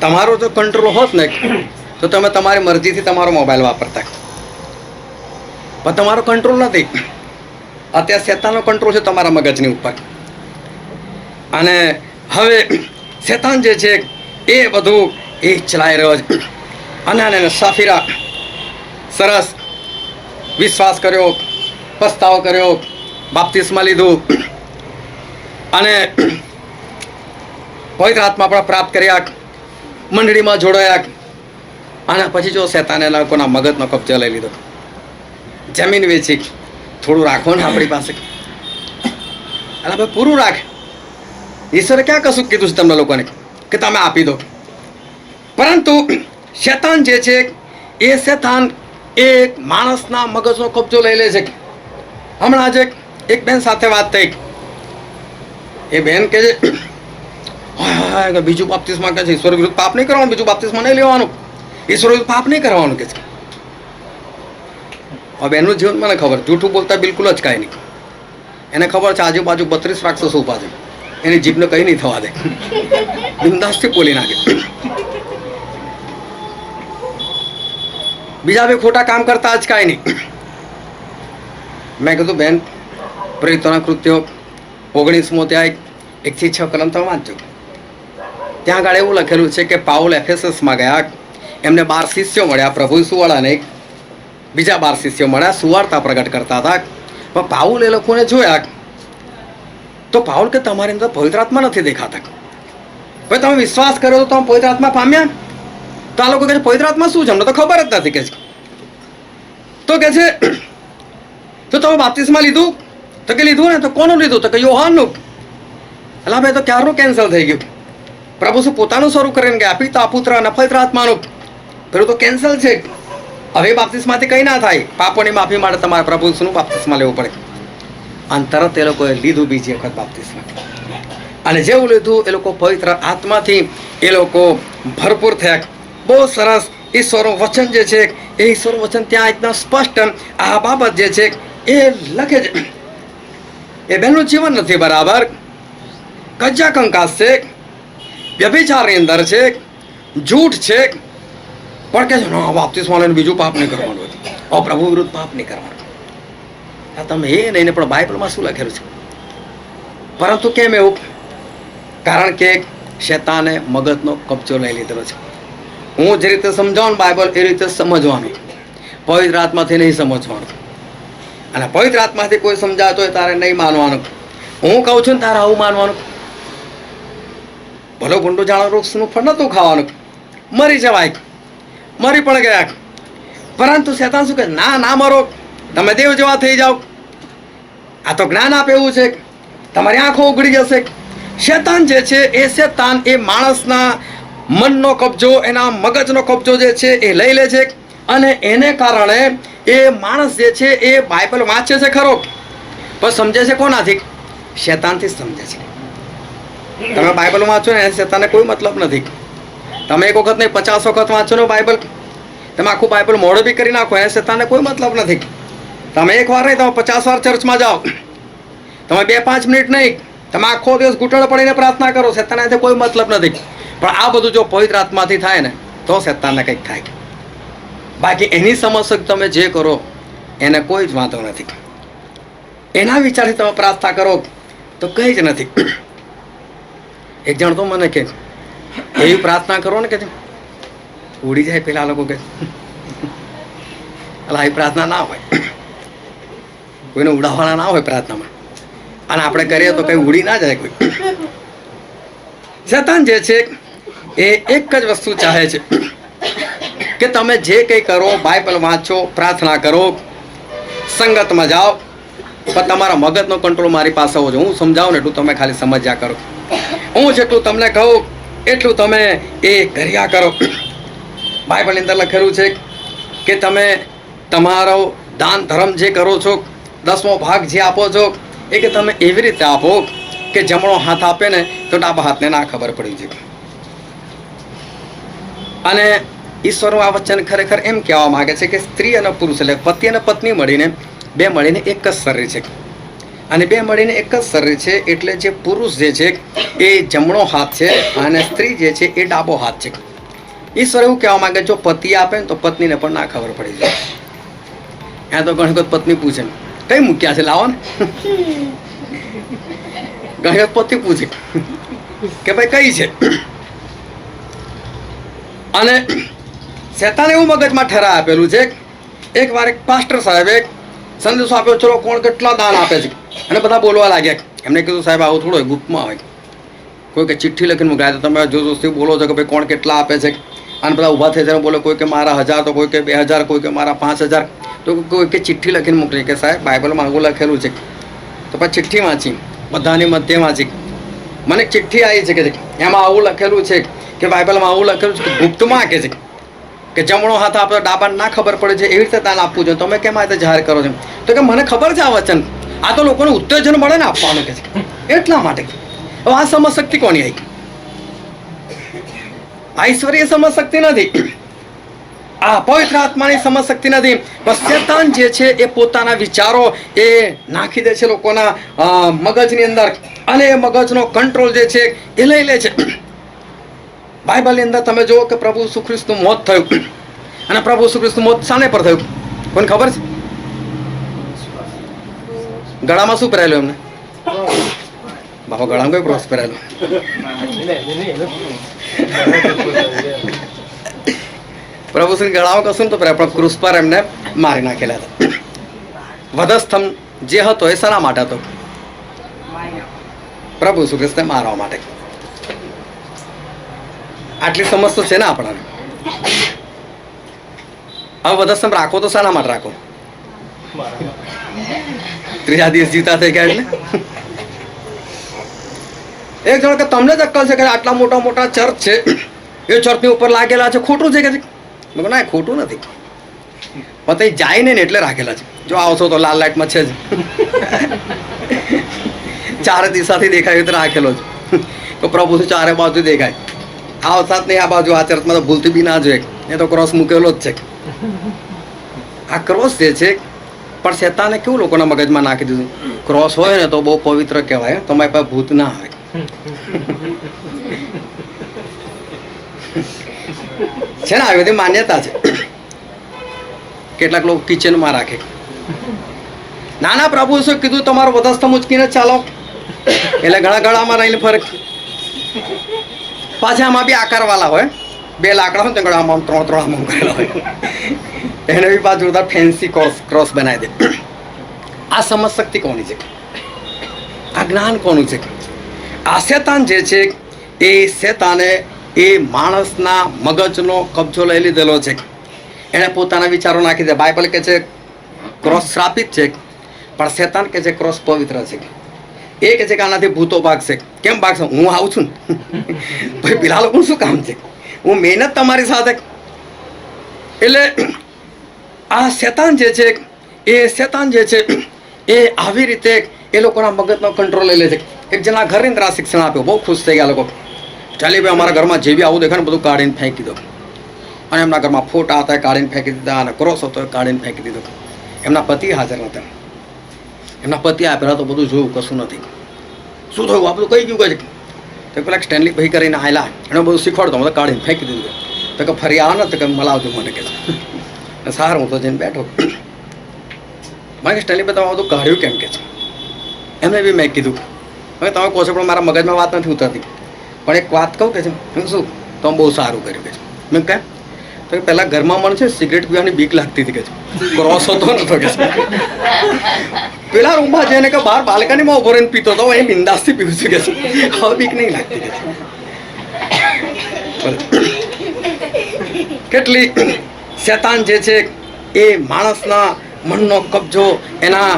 A: તમારો જો કંટ્રોલ હોત ને તો તમે તમારી મરજીથી તમારો મોબાઈલ વાપરતા, પણ તમારો કંટ્રોલ નથી. અત્યારે શેતાનનો કંટ્રોલ છે તમારા મગજની ઉપર. અને હવે શેતાન જે છે એ બધું એ ચલાવી રહ્યો છે. અને સાફીરા સરસ વિશ્વાસ કર્યો, પસ્તાવો કર્યો, બાપ્તિસ્મા લીધું અને પવિત્ર આત્મા પણ પ્રાપ્ત કર્યા, મંડળીમાં જોડાયા. અને પછી જો શેતાને લોકોના મગજનો કબજો લઈ લીધો. જમીન વેચી, થોડું રાખો ને આપણી પાસે, અલા ભાઈ પૂરું રાખ. ઈશ્વરે ક્યાં કશું કીધું છે તમને લોકોને કે તમે આપી દો? પરંતુ શેતાન જે છે એ શેતાન એક માણસના મગજનો કબજો લઈ લે છે. હમણાં જ એક બેન સાથે વાત થઈ. એ બેન કે છે બીજું બાપ્તિસ્મા કે છે ઈશ્વર વિરુદ્ધ પાપ નહીં કરવાનું, બીજું બાપ્તિસ્મા નહીં લેવાનું, ઈશ્વર વિરુદ્ધ પાપ નહીં કરવાનું કે છે. હવે એનું જીવન મને ખબર, જૂઠું બોલતા બિલકુલ જ કાંઈ નહીં. એને ખબર છે આજુબાજુ 32 રાક્ષસો ઊભા છે, એની જીભને કંઈ નહીં થવા દે, બિંદાસથી બોલી નાખે. બીજા બે ખોટા કામ કરતા જ કાંઈ નહીં. મેં કીધું બેન પ્રેરિતોના કૃત્યો 19મો અધ્યાય 1-6 કલમ તમે વાંચજો. ત્યાં આગળ એવું લખેલું છે કે પાઉલ એફેસસમાં ગયા, એમને 12 શિષ્યો મળ્યા, પ્રભુ સુવાળાને બીજા 12 શિષ્યો મળ્યા, સુવાર્તા પ્રગટ કરતા હતા. પણ પાઉલ એ લોકોને જોયા તો પાઉલ કે તમારી અંદર પવિત્ર આત્મા નથી દેખાતા. ભાઈ તમે વિશ્વાસ કર્યો તો તમે પવિત્ર આત્મા પામ્યા? તો આ લોકો કહે છે પવિત્ર આત્મા શું છે, અમને તો ખબર જ નથી કે છે. તો કે છે તો તમે બાપ્તિસ્મા લીધું? તો કે લીધું ને. તો કોનું લીધું? તો કે યોહાનનું. અલા ભાઈ તો ક્યારનું કેન્સલ થઈ ગયું. પ્રભુ શું પોતાનું શરૂ કરીને ગયા, પિતા પુત્ર અને પવિત્ર આત્માનું? પેલું તો કેન્સલ છે. હવે બાપ્તિસ્માથી કંઈ ના થાય. પાપોની માફી માટે તમારે પ્રભુ શું બાપ્તિસ્મા લેવું પડે. અને તરત એ લોકોએ લીધું બીજી વખત બાપ્તિસ્મા. અને જેવું લીધું એ લોકો પવિત્ર આત્માથી એ લોકો ભરપૂર થયા. બહુ સરસ ઈશ્વરનું વચન જે છે એ ઈશ્વર વચન ત્યાં એકદમ સ્પષ્ટ આ બાબત જે છે એ લખે છે. એ બેનનું જીવન નથી બરાબર, કજ્જા કંકાસ છે, વ્યભિચારની અંદર છે, જૂઠ છે, પણ કે છે ના બાપ્તિસ્મા લઈને બીજું પાપ નહીં કરવાનું હતું, પ્રભુ વિરુદ્ધ પાપ નહીં કરવાનું. આ તમે એ નહીં, પણ બાઇબલમાં શું લખેલું છે? પરંતુ કેમ એવું? કારણ કે શેતાને મગજનો કબજો લઈ લીધેલો છે. હું જે રીતે સમજાવું બાઇબલ એ રીતે સમજવાનું, પવિત્ર આત્માથી નહીં સમજવાનું. અને પવિત્ર આત્માથી કોઈ સમજાતો હોય તારે નહીં માનવાનું. હું કહું છું ને તારે આવું માનવાનું. ભલો ગુંડો જાણો વૃક્ષનું ફળ નતું ખાવાનું, મરી જવાય, મરી પણ ગયા. પરંતુ શેતાન શું કહે? ના ના મરો, તમે દેવ જેવા થઈ જાઓ. આ તો જ્ઞાન આપે એવું છે, તમારી આંખો ઉઘડી જશે. શેતાન જે છે એ શેતાન એ માણસના મનનો કબજો, એના મગજનો કબજો જે છે એ લઈ લે છે. અને એને કારણે એ માણસ જે છે એ બાઇબલ વાંચે છે ખરો, પણ સમજે છે કોનાથી? શેતાનથી સમજે છે. તમે બાઇબલ વાંચો ને શેતાનને કોઈ મતલબ નથી. તમે એક વખત નહીં 50 વખત વાંચો ને બાઇબલ, તમે આખું બાઇબલ મોઢું બી કરી નાખો, એને શેતાનને કોઈ મતલબ નથી. તમે એક વાર નહીં, તમે 50 વાર ચર્ચમાં જાઓ, તમે 2-5 મિનિટ નહીં, તમે આખો દિવસ ઘૂંટણ પડીને પ્રાર્થના કરો, શેતાનને કોઈ મતલબ નથી. પણ આ બધું જો પવિત્ર આત્માથી થાય ને તો શેતાનને કંઈક થાય. બાકી એની સમસ્યા તમે જે કરો એને કોઈ જ વાંધો નથી. એના વિચારથી તમે પ્રાર્થના કરો તો કંઈ જ નથી. એક જણ તો મને કે એવી પ્રાર્થના કરો ને કે ઉડી જાય. પેલા લોકો કે અલા એ પ્રાર્થના ના હોય, કોઈને ઉડાવવાના ના હોય પ્રાર્થનામાં. અને આપણે કરીએ તો કંઈ ઉડી ના જાય કોઈ. શેતાન જે છે એ એક જ વસ્તુ ચાહે છે કે તમે જે કંઈ કરો, બાઇબલ વાંચો, પ્રાર્થના કરો, સંગતમાં જાઓ, પણ તમારા મગજનો કંટ્રોલ મારી પાસે હોવો જોઈએ. હું સમજાવું ને એટલું તમે ખાલી સમજ્યા કરો. હું જેટલું તમને કહું એટલું તમે એ કર્યા કરો. બાઇબલની અંદર લખેલું છે કે તમે તમારો દાન ધર્મ જે કરો છો, 10મો ભાગ જે આપો છો, એ કે તમે એવી રીતે આપો કે જમણો હાથ આપે ને તો ડાબા હાથને ના ખબર પડી જાય. અને ઈશ્વરનું આ વચન ખરેખર એમ કહેવા માંગે છે કે સ્ત્રી અને પુરુષ એટલે પતિ અને પત્ની મળીને બે મળીને એક જ શરીર છે. અને બે મળીને એક જ શરીર છે એટલે જે પુરુષ જે છે એ જમણો હાથ છે અને સ્ત્રી જે છે એ ડાબો હાથ છે. ઈશ્વર એવું કહેવા માંગે જો પતિ આપે ને તો પત્નીને પણ ના ખબર પડી જાય. ત્યાં તો ઘણી વખત પત્ની પૂછે કઈ મૂક્યા છે લાવો ને. ઘણી વખત પતિ પૂછે કે ભાઈ કઈ છે. અને શેતાને એવું મગજમાં ઠરા આપેલું છે. એક વાર એક પાસ્ટર સાહેબે સંદેશો આપ્યો, ચલો કોણ કેટલા દાન આપે છે. અને બધા બોલવા લાગ્યા. એમને કીધું સાહેબ આવું થોડું ગુપ્તમાં હોય, કોઈ કે ચિઠ્ઠી લખીને મોકલાય તો તમે જોરજોરથી બોલો છો કે ભાઈ કોણ કેટલા આપે છે. અને બધા ઊભા થઈ જાય બોલે કોઈ કે મારા 1000, તો કોઈ કે 2000, કોઈ કે મારા 5000, તો કોઈ કે ચિઠ્ઠી લખીને મોકલી કે સાહેબ બાઇબલમાં આવું લખેલું છે. તો પછી ચિઠ્ઠી વાંચી, બધાની મધ્ય વાંચી. મને ચિઠ્ઠી આવી છે કે એમાં આવું લખેલું છે કે બાઇબલમાં આવું લખેલું છે કે ગુપ્તમાં કે છે કે જમણો હાથ આપતો ડાબાને ના ખબર પડે છે, એવી રીતે દાન આપવું જોઈએ. તમે કેમ આ રીતે જાહેર કરો છો? તો કે મને ખબર છે આ વચન, આ તો લોકોને ઉત્તેજન મળે ને આપવાનું કે છે, એટલા માટે. હવે આ સમજશક્તિ કોની આવી? આ ઈશ્વરીય સમજશક્તિ નથી, આ પવિત્ર આત્માની સમજશક્તિ નથી. બસ શેતાન જે છે એ પોતાના વિચારો એ નાખી દે છે લોકોના મગજની અંદર, અને એ મગજનો કંટ્રોલ જે છે એ લઈ લે છે. બાઇબલની અંદર તમે જુઓ કે પ્રભુ ઈસુ ખ્રિસ્તનું મોત થયું, અને પ્રભુ ઈસુ ખ્રિસ્તનું મોત શાને પર થયું કોઈને ખબર છે? ગળામાં શું પહેરાયેલું એમને? બાપા ગળામાં કઈ ક્રોસ પહેરાયેલું? પ્રભુ શ્રી ગળામાં કશું તો પણ ક્રુસ પર એમને મારી નાખેલા હતા. વધસ્તંભ જે હતો એ શાના માટે હતો? પ્રભુ ઈસુ ખ્રિસ્તને મારવા માટે. આટલી સમજ તો છે ને આપણાને. હવે વધસ્તંભ રાખો તો શાના માટે રાખો? ત્રીજા દિવસ જીવતા થઈ ગયા એટલે. એક જણ કે તમને જ અક્કલ છે કે આટલા મોટા મોટા ચર્ચ છે, એ ચર્ચની ઉપર લાગેલા છે, ખોટું છે કે છે? ના ખોટું નથી, પણ તે જાય ને એટલે રાખેલા છે. જો આવશો તો લાલ લાઇટમાં છે જ, ચારે દિશાથી દેખાય તો રાખેલો છે. તો પ્રભુ ચારે બાજુ દેખાય. આ વખત નહીં આ બાજુ, આ ચર્ચમાં તો ભૂલથી બી ના જોઈએ, એ તો ક્રોસ મૂકેલો જ છે. આ ક્રોસ જે છે પણ શેતાને કેવું લોકોના મગજમાં નાખી દીધું, ક્રોસ હોય ને તો બહુ પવિત્ર કહેવાય, તમારી પાસે ભૂત ના આવે. છે ને આવી બધી માન્યતા છે. કેટલાક લોકો કિચનમાં રાખે. નાના પ્રભુ શું કીધું, તમારો વધસ્તંભ ઉચકીને ચાલો, એટલે ઘણા ગળામાં રહીને ફરક. પાછા આમાં બી આકારવાળા હોય, 2 લાકડા હોય તો આમ 3 આમ કરેલા હોય, એને બી પાછું જોરદાર ફેન્સી ક્રોસ બનાવી દે. આ સમજ શક્તિ કોની છે? આ જ્ઞાન કોનું છે? આ શેતાન જે છે એ શેતાને એ માણસના મગજનો કબજો લઈ લીધેલો છે. એણે પોતાના વિચારો નાખી દે. બાઇબલ કહે છે ક્રોસ શ્રાપિત છે, પણ શેતાન કહે છે ક્રોસ પવિત્ર છે. એ કહે છે કે આનાથી ભૂતો ભાગશે. કેમ ભાગશે? હું આવું છું ને ભાઈ, પેલા લોકોનું શું કામ છે? હું મહેનત તમારી સાથે. એટલે આ શેતાન જે છે એ આવી રીતે એ લોકોના મગજનો કંટ્રોલ લઈ લે છે. એક જણા ઘરે અંદર આ શિક્ષણ આપ્યું, બહુ ખુશ થઈ ગયા લોકો. ચાલી ભાઈ અમારા ઘરમાં જે બી આવું દેખાય ને બધું કાઢીને ફેંકી દો. અને એમના ઘરમાં ફોટા હતા કાઢીને ફેંકી દીધા, અને ક્રોસ હતો એ કાઢીને ફેંકી દીધો. એમના પતિ હાજર નહોતા. એમના પતિ આપેલા તો બધું જોયું, કશું નથી. શું થયું? આ બધું કઈ ગયું કે તો પેલા સ્ટેનલી ભાઈ કરીને આવેલા, એને બધું શીખવાડતો, બધું કાઢીને ફેંકી દીધું. તો કે ફરી આવો ને તો કે મલાવજો મને કે છે. સારું, હું તો જઈને બેઠો. મને સ્ટેનલી ભાઈ તમે બધું કાઢ્યું કેમ કે છે? એમને બી મેં કીધું હવે તમે કહો છો પણ મારા મગજમાં વાત નથી ઉતરતી, પણ એક વાત કહું કે છે. હું શું તમે બહુ સારું કર્યું કે છે. મેં કહે તો પહેલાં ઘરમાં મને છે સિગરેટ પીવાની બીક લાગતી હતી કે છે, ક્રોસ હતો નતો કે છે. પેલા રૂમમાં જઈને કે બહાર બાલ્કનીમાં ઉભો રહીને પીતો હતો, એ બિંદાસથી પીવું છું કે છે. હવે બીક નહીં લાગતી કે છે. કેટલી શેતાન જે છે એ માણસના મનનો કબજો, એના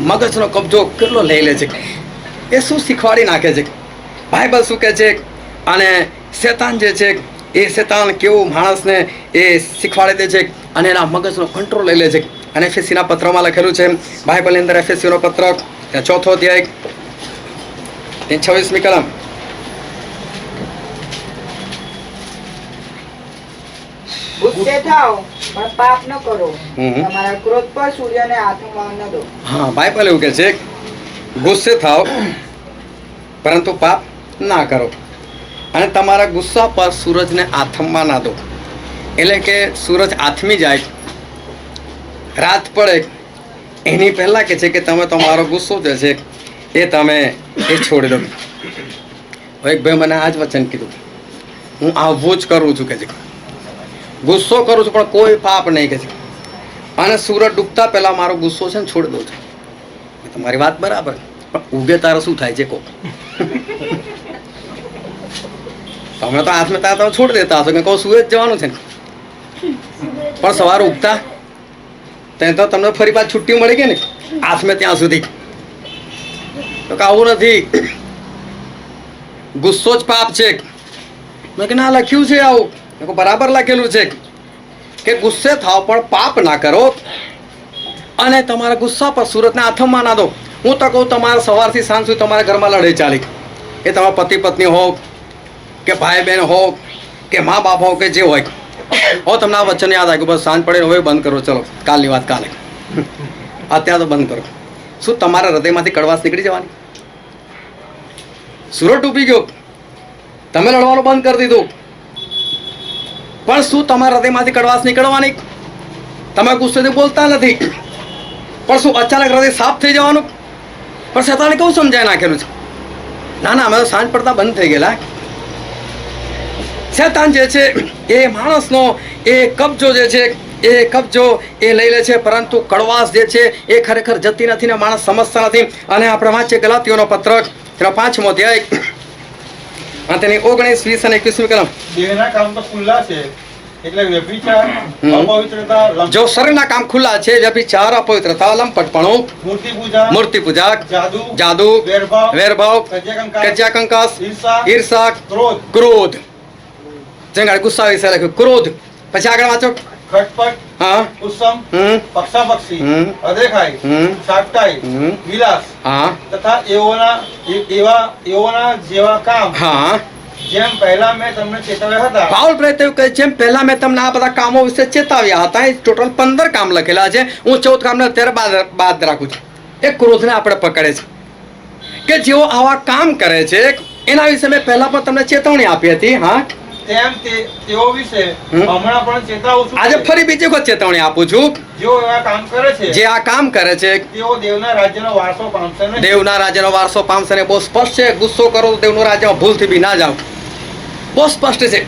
A: મગજનો કબજો કેટલો લઈ લે છે. એ શું શીખવાડી નાખે છે? બાઇબલ શું કહે છે? અને શેતાન જે છે એ શેતાન કેવું માણસને એ શીખવાડી દે છે અને એના મગજનો કંટ્રોલ લઈ લે છે. અને એફએસીના પત્રમાં લખેલું છે, બાઇબલની અંદર એફએસીનો પત્ર 4થો અધ્યાય 26મી કલમ.
B: ગુસ્સે થાઓ પણ પાપ ન કરો, તમારા ક્રોધ પર સૂર્યને આથમવા ન દો.
A: હા, બાઇબલ એવું કહે છે ગુસ્સે થાઓ પરંતુ પાપ ના કરો, અને તમારા ગુસ્સા પર સૂરજને આથમવા ના દો. એટલે કે સૂરજ આથમી જાય, રાત પડે એની પહેલાં કે છે કે તમે તમારો ગુસ્સો જે છે એ તમે એ છોડી દો. એક ભાઈ મને આ જ વચન કીધું, હું આવું જ કરું છું કે છે, ગુસ્સો કરું છું પણ કોઈ પાપ નહીં કે છે, અને સૂરજ ડૂબતા પહેલાં મારો ગુસ્સો છે ને છોડી દઉં છું. તમારી વાત બરાબર, પણ ઉગે તારે શું થાય છે? કહો. તમે તો હાથમાં તાર તમે છોડી દેતા હશો કે કહું સુએ જ જવાનું છે ને, પણ સવારે ઉગતા ત્યાં તો તમને ફરી પાછું છુટ્ટી મળી ગઈ ને હાથમાં ત્યાં સુધી. તો કે આવું નથી, ગુસ્સો જ પાપ છે. મેં કે ના, લખ્યું છે આવું. મેં કહું બરાબર લખેલું છે કે ગુસ્સે થાવ પણ પાપ ના કરો, અને તમારા ગુસ્સા પર સુરતને આથમવા ના દો. હું તો કહું તમારે સવારથી સાંજ સુધી તમારા ઘરમાં લડાઈ ચાલી, એ તમારા પતિ પત્ની હો કે ભાઈ બહેન હો કે મા બાપ હો કે જે હોય. હો તમને આ વચન યાદ આવ્યું, બસ સાંજ પડે હવે બંધ કરો, ચલો કાલની વાત કાલે, અત્યારે તો બંધ કરો. શું તમારા હૃદયમાંથી કડવાશ નીકળી જવાની? સુરત ડૂબી ગયો, તમે લડવાનું બંધ કરી દીધું, પણ શું તમારા હૃદયમાંથી કડવાશ નીકળવાની? તમે ગુસ્સેથી બોલતા નથી, પણ શું અચાનક હૃદય સાફ થઈ જવાનું? પણ શેતાને કેવું સમજાય નાખેલું છે? ના ના, અમે તો સાંજ પડતા બંધ થઈ ગયેલા. શેતાન જે છે એ માણસનો એ કબજો જે છે એ કબજો એ લઈ લે છે, પરંતુ કડવાશ જે છે એ ખરેખર જતી નથી ને માણસ સમજતા નથી. અને આપણે વાંચીએ ગલાતીઓનો પત્ર, તેનો 5મો અધ્યાય અને તેની 19, 20 અને 21મી કલમ.
C: દેહના કામ તો ખુલ્લા છે, એટલે વ્યભિચાર, અપવિત્રતા,
A: જો શરીરના કામ ખુલ્લા છે, વ્યભિચાર, અપવિત્રતા, લંપટપણું, મૂર્તિ પૂજા, જાદુ, વેરભાવ, કજ્જાકંકાસ, ઈર્ષા, ક્રોધ. જંગાળ ગુસ્સા વિશે લખ્યું, ક્રોધ. પછી આગળ વાંચો.
C: ખટપટ,
A: હા,
C: ઉત્સમ, પક્ષાપક્ષી, અદેખાઈ, સાકટાઈ, વિલાસ,
A: હા,
C: તથા એઓના જેવા કામ,
A: હા,
C: જેમ પહેલા મેં તમને ચેતવ્યા હતા
A: પાઉલ પ્રેરિત એવું કહે જેમ પહેલા મેં તમને આ બધા કામો વિશે ચેતાવ્યા હતા. એ ટોટલ 15 કામ લખેલા છે. હું 14 કામને અત્યારે બાદ રાખું છું. એ ક્રોધને આપણે પકડે છે કે જેઓ આવા કામ કરે છે એના વિશે મેં પહેલા પણ તમને ચેતવણી આપી હતી. હા,
C: તેમ તેઓ વિશે હમણાં પણ ચેતાવું છું
A: આજે ફરી બીજી વખત ચેતવણી આપું છું.
C: જેઓ એવા કામ કરે છે
A: જે આ કામ કરે છે
C: તેઓ દેવના રાજ્યનો વારસો પામશે નહીં.
A: દેવના રાજ્યનો વારસો પામશે ને. બહુ સ્પષ્ટ છે. ગુસ્સો કરો તો દેવનું રાજ્યમાં ભૂલથી બી ના જાઓ. બહુ સ્પષ્ટ છે.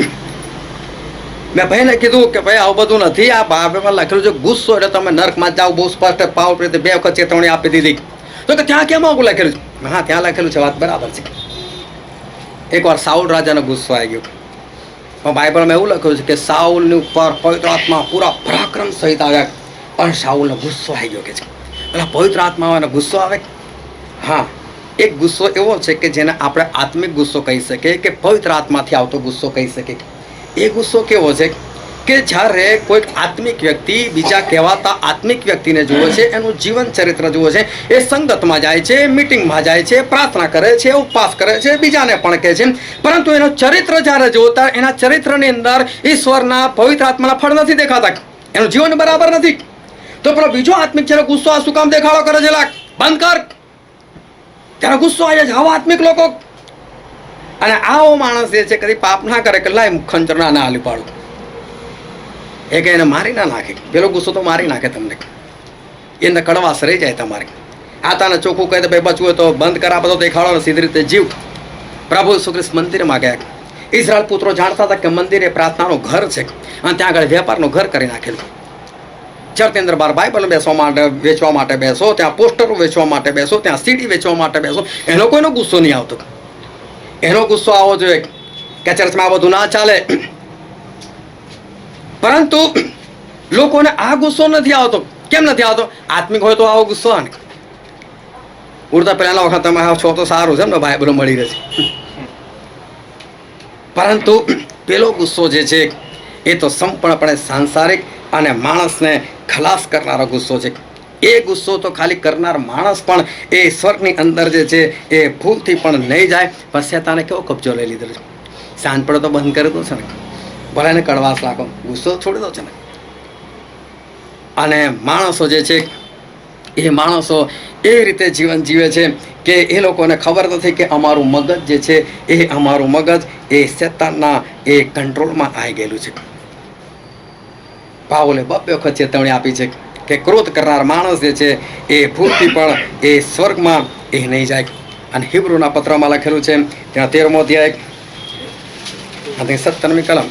A: મેં ભાઈને કીધું કે ભાઈ આવું બધું નથી. આ બાઇબલમાં લખેલું છે ગુસ્સો એટલે તમે નર્કમાં જાઓ. બહુ સ્પષ્ટ પાવર પ્રત્યે 2 વખત ચેતવણી આપી દીધી. તો કે ત્યાં કેમ આવું લખેલું છે? હા, ત્યાં લખેલું છે. વાત બરાબર છે. એકવાર સાઉલ રાજાનો ગુસ્સો આવી ગયો. પણ બાઇબલમાં એવું લખ્યું છે કે સાઉલની ઉપર પવિત્ર આત્મા પૂરા પરાક્રમ સહિત આવ્યા, પણ સાઉલનો ગુસ્સો આવી ગયો કે છે. પેલા પવિત્ર આત્મા આવે ગુસ્સો આવે. હા, એક ગુસ્સો એવો છે કે જેને આપણે આત્મિક ગુસ્સો કહી શકીએ કે પવિત્ર આત્માથી આવતો ગુસ્સો કહી શકીએ. એ ગુસ્સો કેવો છે કે જ્યારે કોઈક આત્મિક વ્યક્તિ બીજા કહેવાતા આત્મિક વ્યક્તિને જુએ છે, એનું જીવન ચરિત્ર જુએ છે, એ સંગતમાં જાય છે, મીટિંગમાં જાય છે, પ્રાર્થના કરે છે, ઉપવાસ કરે છે, બીજાને પણ કહે છે, પરંતુ એનું ચરિત્ર જ્યારે જોતા એના ચરિત્રની અંદર ઈશ્વરના પવિત્ર આત્માના ફળ નથી દેખાતા. એનું જીવન બરાબર નથી. તો પેલો બીજો આત્મિક છે ગુસ્સો આ શું કામ દેખાડો કરે છે? લાગ બંધ કર. ત્યારે ગુસ્સો આવે છે આવા આત્મિક લોકો. અને આવો માણસ જે છે કદી પાપ ના કરે કે લાય ખંચર ના હાલી પાડું, એ કે એને મારી ના નાખે. પેલો ગુસ્સો તો મારી નાખે તમને. એને કડવાશ રહી જાય તમારી. આતાને ચોખ્ખું કહે તો ભાઈ બચવું હોય તો બંધ કરા બધો દેખાડો ને સીધી રીતે જીવ. પ્રભુ ઈસુ ખ્રિસ્ત મંદિરમાં ગયા. ઇઝરાયલ પુત્રો જાણતા હતા કે મંદિર એ પ્રાર્થનાનું ઘર છે અને ત્યાં આગળ વેપારનું ઘર કરી નાખેલું. ચર્ચની અંદર બહાર બાઇબલ વેચવા માટે બેસો, ત્યાં પોસ્ટરો વેચવા માટે બેસો, ત્યાં સીડી વેચવા માટે બેસો, એનો કોઈનો ગુસ્સો નહીં આવતો. એનો ગુસ્સો આવવો જોઈએ કે ચર્ચમાં આ બધું ના ચાલે. પરંતુ લોકોને આ ગુસ્સો નથી આવતો. કેમ નથી આવતો? આત્મિક હોય તો આવો ગુસ્સો આવે. ઉડતા પહેલાના વખત તમે છો તો સારું છે ને, બાઇબલો મળી રહે છે. પરંતુ પેલો ગુસ્સો જે છે એ તો સંપૂર્ણપણે સાંસારિક અને માણસને ખલાસ કરનારો ગુસ્સો છે. એ ગુસ્સો તો ખાલી કરનાર માણસ પણ એ સ્વર્ગની અંદર જે છે એ ભૂલથી પણ નહીં જાય. પણ શેતાને કેવો કબજો લઈ લીધો છે. સાંજ પડે તો બંધ કરી દો છે ને, ભલે એને કડવાશ રાખો, ગુસ્સો છોડી દો છે ને. અને માણસો જે છે એ માણસો એ રીતે જીવન જીવે છે કે એ લોકોને ખબર નથી કે અમારું મગજ જે છે એ અમારું મગજ એ શેતાનના એ કંટ્રોલમાં આવી ગયેલું છે. પાઉલે 2 વખત ચેતવણી આપી છે કે ક્રોધ કરનાર માણસ જે છે એ ભૂલથી પણ એ સ્વર્ગમાં એ નહીં જાય. અને હિબ્રુના પત્રમાં લખેલું છે ત્યાં 13મો અધ્યાય અને 17મી કલમ.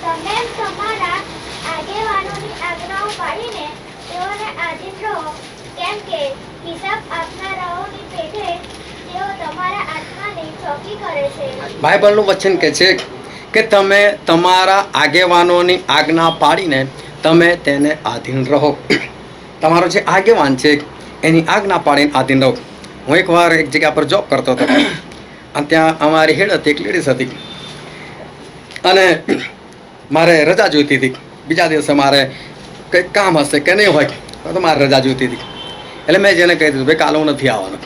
E: તમે તમારા આગેવાનોની આજ્ઞાઓ પાડીને તેઓને આધીન રહો, કેમ કે હિસાબ આપનારાઓની પેઠે તેઓ તમારા આત્માની ચોકી કરે છે.
A: બાઇબલનું વચન કહે છે કે તમે તમારા આગેવાનોની આજ્ઞા પાડીને તમે તેને આધીન રહો. તમારો જે આગેવાન છે એની આજ્ઞા પાડીને આધીન રહો. હું એકવાર એક જગ્યા પર જોબ કરતો હતો અને ત્યાં અમારી હેડ હતી, એક લેડીઝ હતી, અને મારે રજા જોઈતી હતી. બીજા દિવસે મારે કંઈક કામ હશે કે નહીં હોય તો મારે રજા જોઈતી હતી. એટલે મેં જેને કહી દીધું ભાઈ કાલે હું નથી આવવાનો.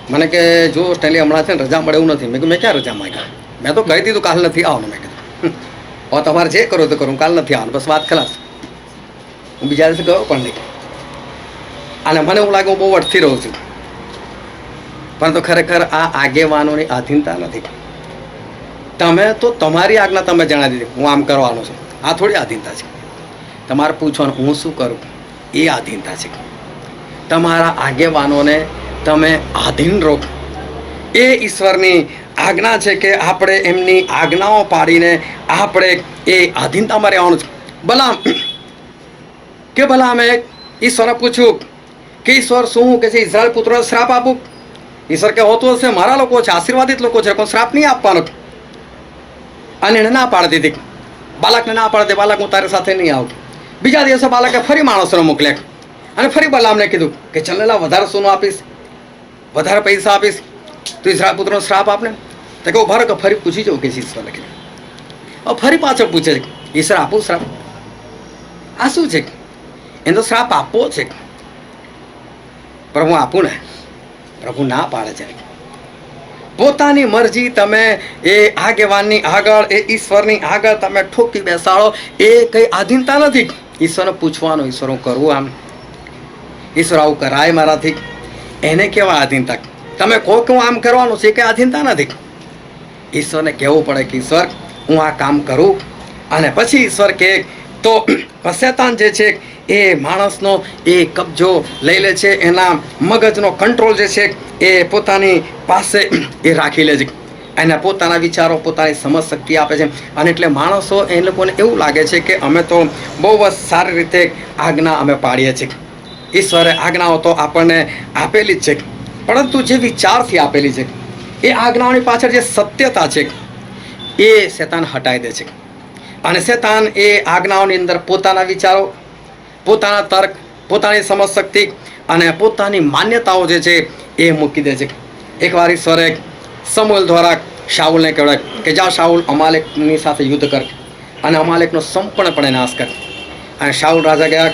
A: મને કે જો સ્ટેલી હમણાં છે ને રજા મળે એવું નથી. મેં કીધું મેં ક્યાં રજા માંગી? મેં તો કહી દીધું કાલે નથી આવવાનું. મેં કીધું હવે તમારે જે કરો તો કરું, કાલે નથી આવવાનું, બસ વાત ખલાસ. હું બીજા દિવસે ગયો પણ નહીં. અને મને એવું લાગે હું બહુ અટથી રહું છું, પરંતુ ખરેખર આ આગેવાનોની આધીનતા નથી. તમે તો તમારી આજ્ઞા તમે જણાવી દીધી હું આમ કરવાનું છું, આ થોડી આધીનતા છે. તમારે પૂછવાનું હું શું કરું એ આધીનતા છે. તમારા આગેવાનોને તમે આધીન રહો એ ઈશ્વરની આજ્ઞા છે કે આપણે એમની આજ્ઞાઓ પાડીને આપણે એ આધીનતામાં રહેવાનું છે. બલામે ઈશ્વરે પૂછ્યું કે ઈશ્વર શું કે છે ઇઝરાયલ પુત્રોને શ્રાપ આપું? ઈશ્વર કે હોતું હશે, મારા લોકો છે, આશીર્વાદિત લોકો છે, કોઈ શ્રાપ નહીં આપવાનો. અને એને ના પાડી દીધી. બાળકને ના પાડી દે, બાળક હું તારી સાથે નહીં આવું. બીજા દિવસે બાળકે ફરી માણસોને મોકલ્યા અને ફરી બલામને કીધું કે ચલેલા વધારે સોનું આપીશ, વધારે પૈસા આપીશ, તું ઇઝરાયલ પુત્રનો શ્રાપ આપને. તો કે ઉભા રહો કે ફરી પૂછી જવું કે ઈશ્વર લખી. હવે ફરી પાછળ પૂછે છે ઈશ્વર આપું શ્રાપ? આ શું છે? એને તો શ્રાપ આપવો છે, પણ હું આપું ને પ્રભુ ના પાડે છે. પોતાની મરજી તમે એ આગેવાનની આગળ, એ ઈશ્વરની આગળ તમે ઠોકી બેસાડો, એ કઈ આધીનતા નથી. ઈશ્વરને પૂછવાનું, ઈશ્વર હું કરું આમ, ઈશ્વર આવું કરાય મારાથી, એને કેવા આધીનતા? તમે કહો કે હું આમ કરવાનું છે, એ કઈ આધીનતા નથી. ઈશ્વરને કહેવું પડે કે ઈશ્વર હું આ કામ કરું, અને પછી ઈશ્વર કહે તો શેતાન જે છે એ માણસનો એ કબજો લઈ લે છે, એના મગજનો કંટ્રોલ જે છે એ પોતાની પાસે એ રાખી લે છે, એના પોતાના વિચારો, પોતાની સમજ શક્તિ આપે છે. અને એટલે માણસો, એ લોકોને એવું લાગે છે કે અમે તો બહુ જ સારી રીતે આજ્ઞા અમે પાડીએ છીએ. ઈશ્વરે આજ્ઞાઓ તો આપણને આપેલી જ છે, પરંતુ જે વિચારથી આપેલી છે, એ આજ્ઞાઓની પાછળ જે સત્યતા છે એ શેતાન હટાવી દે છે. અને શેતાન એ આજ્ઞાઓની અંદર પોતાના વિચારો, પોતાના તર્ક, પોતાની સમજ શક્તિ અને પોતાની માન્યતાઓ જે છે એ મૂકી દે છે. એકવાર ઈશ્વરે સમુએલ દ્વારા શાઉલને કહેવાય કે જા શાઉલ અમાલેકની સાથે યુદ્ધ કર અને અમાલેકનો સંપૂર્ણપણે નાશ કર. અને શાઉલ રાજા ગયા,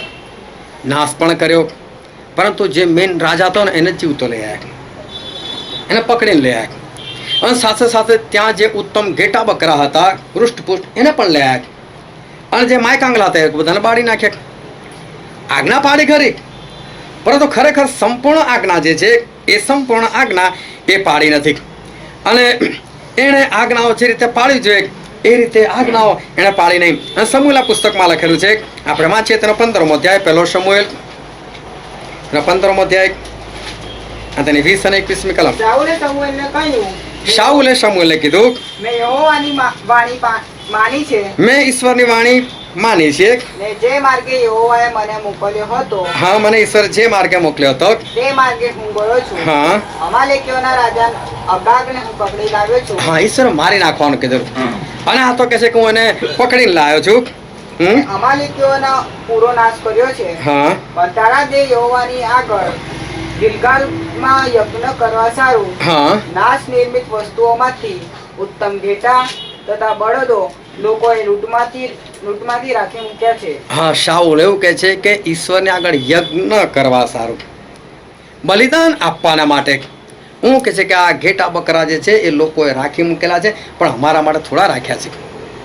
A: નાશ પણ કર્યો, પરંતુ જે મેઇન રાજા હતો ને એને જીવતો લઈ આવ્યા, એને પકડીને લઈ આવ્યા. અને સાથે સાથે ત્યાં જે ઉત્તમ ઘેટા બકરા હતા પૃષ્ઠપુષ્ઠ એને પણ લઈ આવ્યા. અને જે માયકાંગલા હતા એ બધાને બાળી નાખ્યા. આજ્ઞા પાડી ખરી, પરંતુ ખરેખર સંપૂર્ણ આજ્ઞા જે છે એ સંપૂર્ણ આજ્ઞા એ પાડી નથી. અને એણે આજ્ઞાઓ જે રીતે પાડવી જોઈએ એ રીતે આજ્ઞાઓ એણે પાડી નહીં. અને સમુએલના પુસ્તકમાં લખેલું છે, આપણે વાંચીએ તેનો 15મો અધ્યાય, પહેલો સમુએલ 15મો અધ્યાય અને તેની 20 અને 21મી કલમ.
B: શાઉલે સમુએલને કહ્યું,
A: શાઉલે સમુએલને કીધું,
B: મેં યહોવાની વાણી માની છે,
A: મેં ઈશ્વરની વાણી માની છે,
B: ને જે માર્ગે યહોવાએ મને મોકલ્યો હતો,
A: હા, મને ઈશ્વર જે માર્ગે મોકલ્યો હતો
B: તે માર્ગે હું ગયો છું.
A: હા,
B: અમાલેકીઓના રાજા અગાગને હું પકડી લાવ્યો છું.
A: હા, ઈશ્વર મારી નાખવાનું કીધું. અને આ તો કહે છે કે હું એને પકડીને લાવ્યો છું.
B: અમાલેકીઓનો પૂરો નાશ કર્યો છે.
A: હા,
B: પણ તારા જે યહોવાની આગળ ગિલગાલમાં યજ્ઞ કરવા સારું
A: હા,
B: નાશ નિર્મિત વસ્તુઓમાંથી ઉત્તમ ઘેટા તથા બળદો લોકોએ લૂંટમાંથી રાખી મૂક્યા છે.
A: હા, શાઉલ એવું કહે છે કે ઈશ્વરને આગળ યજ્ઞ કરવા સારું, બલિદાન આપવાના માટે. હું કહે છે કે આ ઘેટા બકરા જે છે એ લોકોએ રાખી મૂકેલા છે, પણ અમારા માટે થોડા રાખ્યા છે.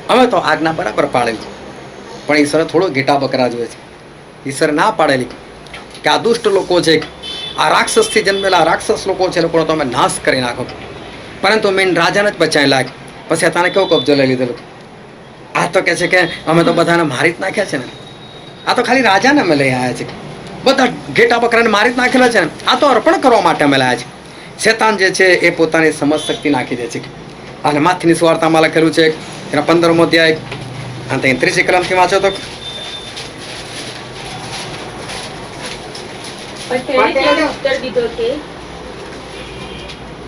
A: અમે તો આજ્ઞા બરાબર પાડેલી, પણ ઈશ્વરે થોડો ઘેટા બકરા જોઈએ છે. ઈશ્વરે ના પાડેલી કે આ દુષ્ટ લોકો છે, આ રાક્ષસથી જન્મેલા રાક્ષસ લોકો છે, લોકોનો તમે નાશ કરી નાખો. પરંતુ મેન રાજાને જ બચાવી લાગ. પછી તાને કેવો કબજો લઈ લીધેલો. આ તો કહે છે કે અમે તો બધાને મારી જ નાખ્યા છે ને, આ તો ખાલી રાજાને અમે લઈ આવ્યા છે, બધા ઘેટા બકરાને મારી જ નાખેલા છે ને, આ તો અર્પણ કરવા માટે અમે લાયા છે. શેતાન જે છે એ પોતાની સમજ શક્તિ નાખી દે છે. અને માથીની સુવાર્તામાં લખેલું છે એના 15મો અધ્યાય અને તે 30 કલમથી વાંચો તો.
D: પણ તેણે તેને ઉત્તર દીધો કે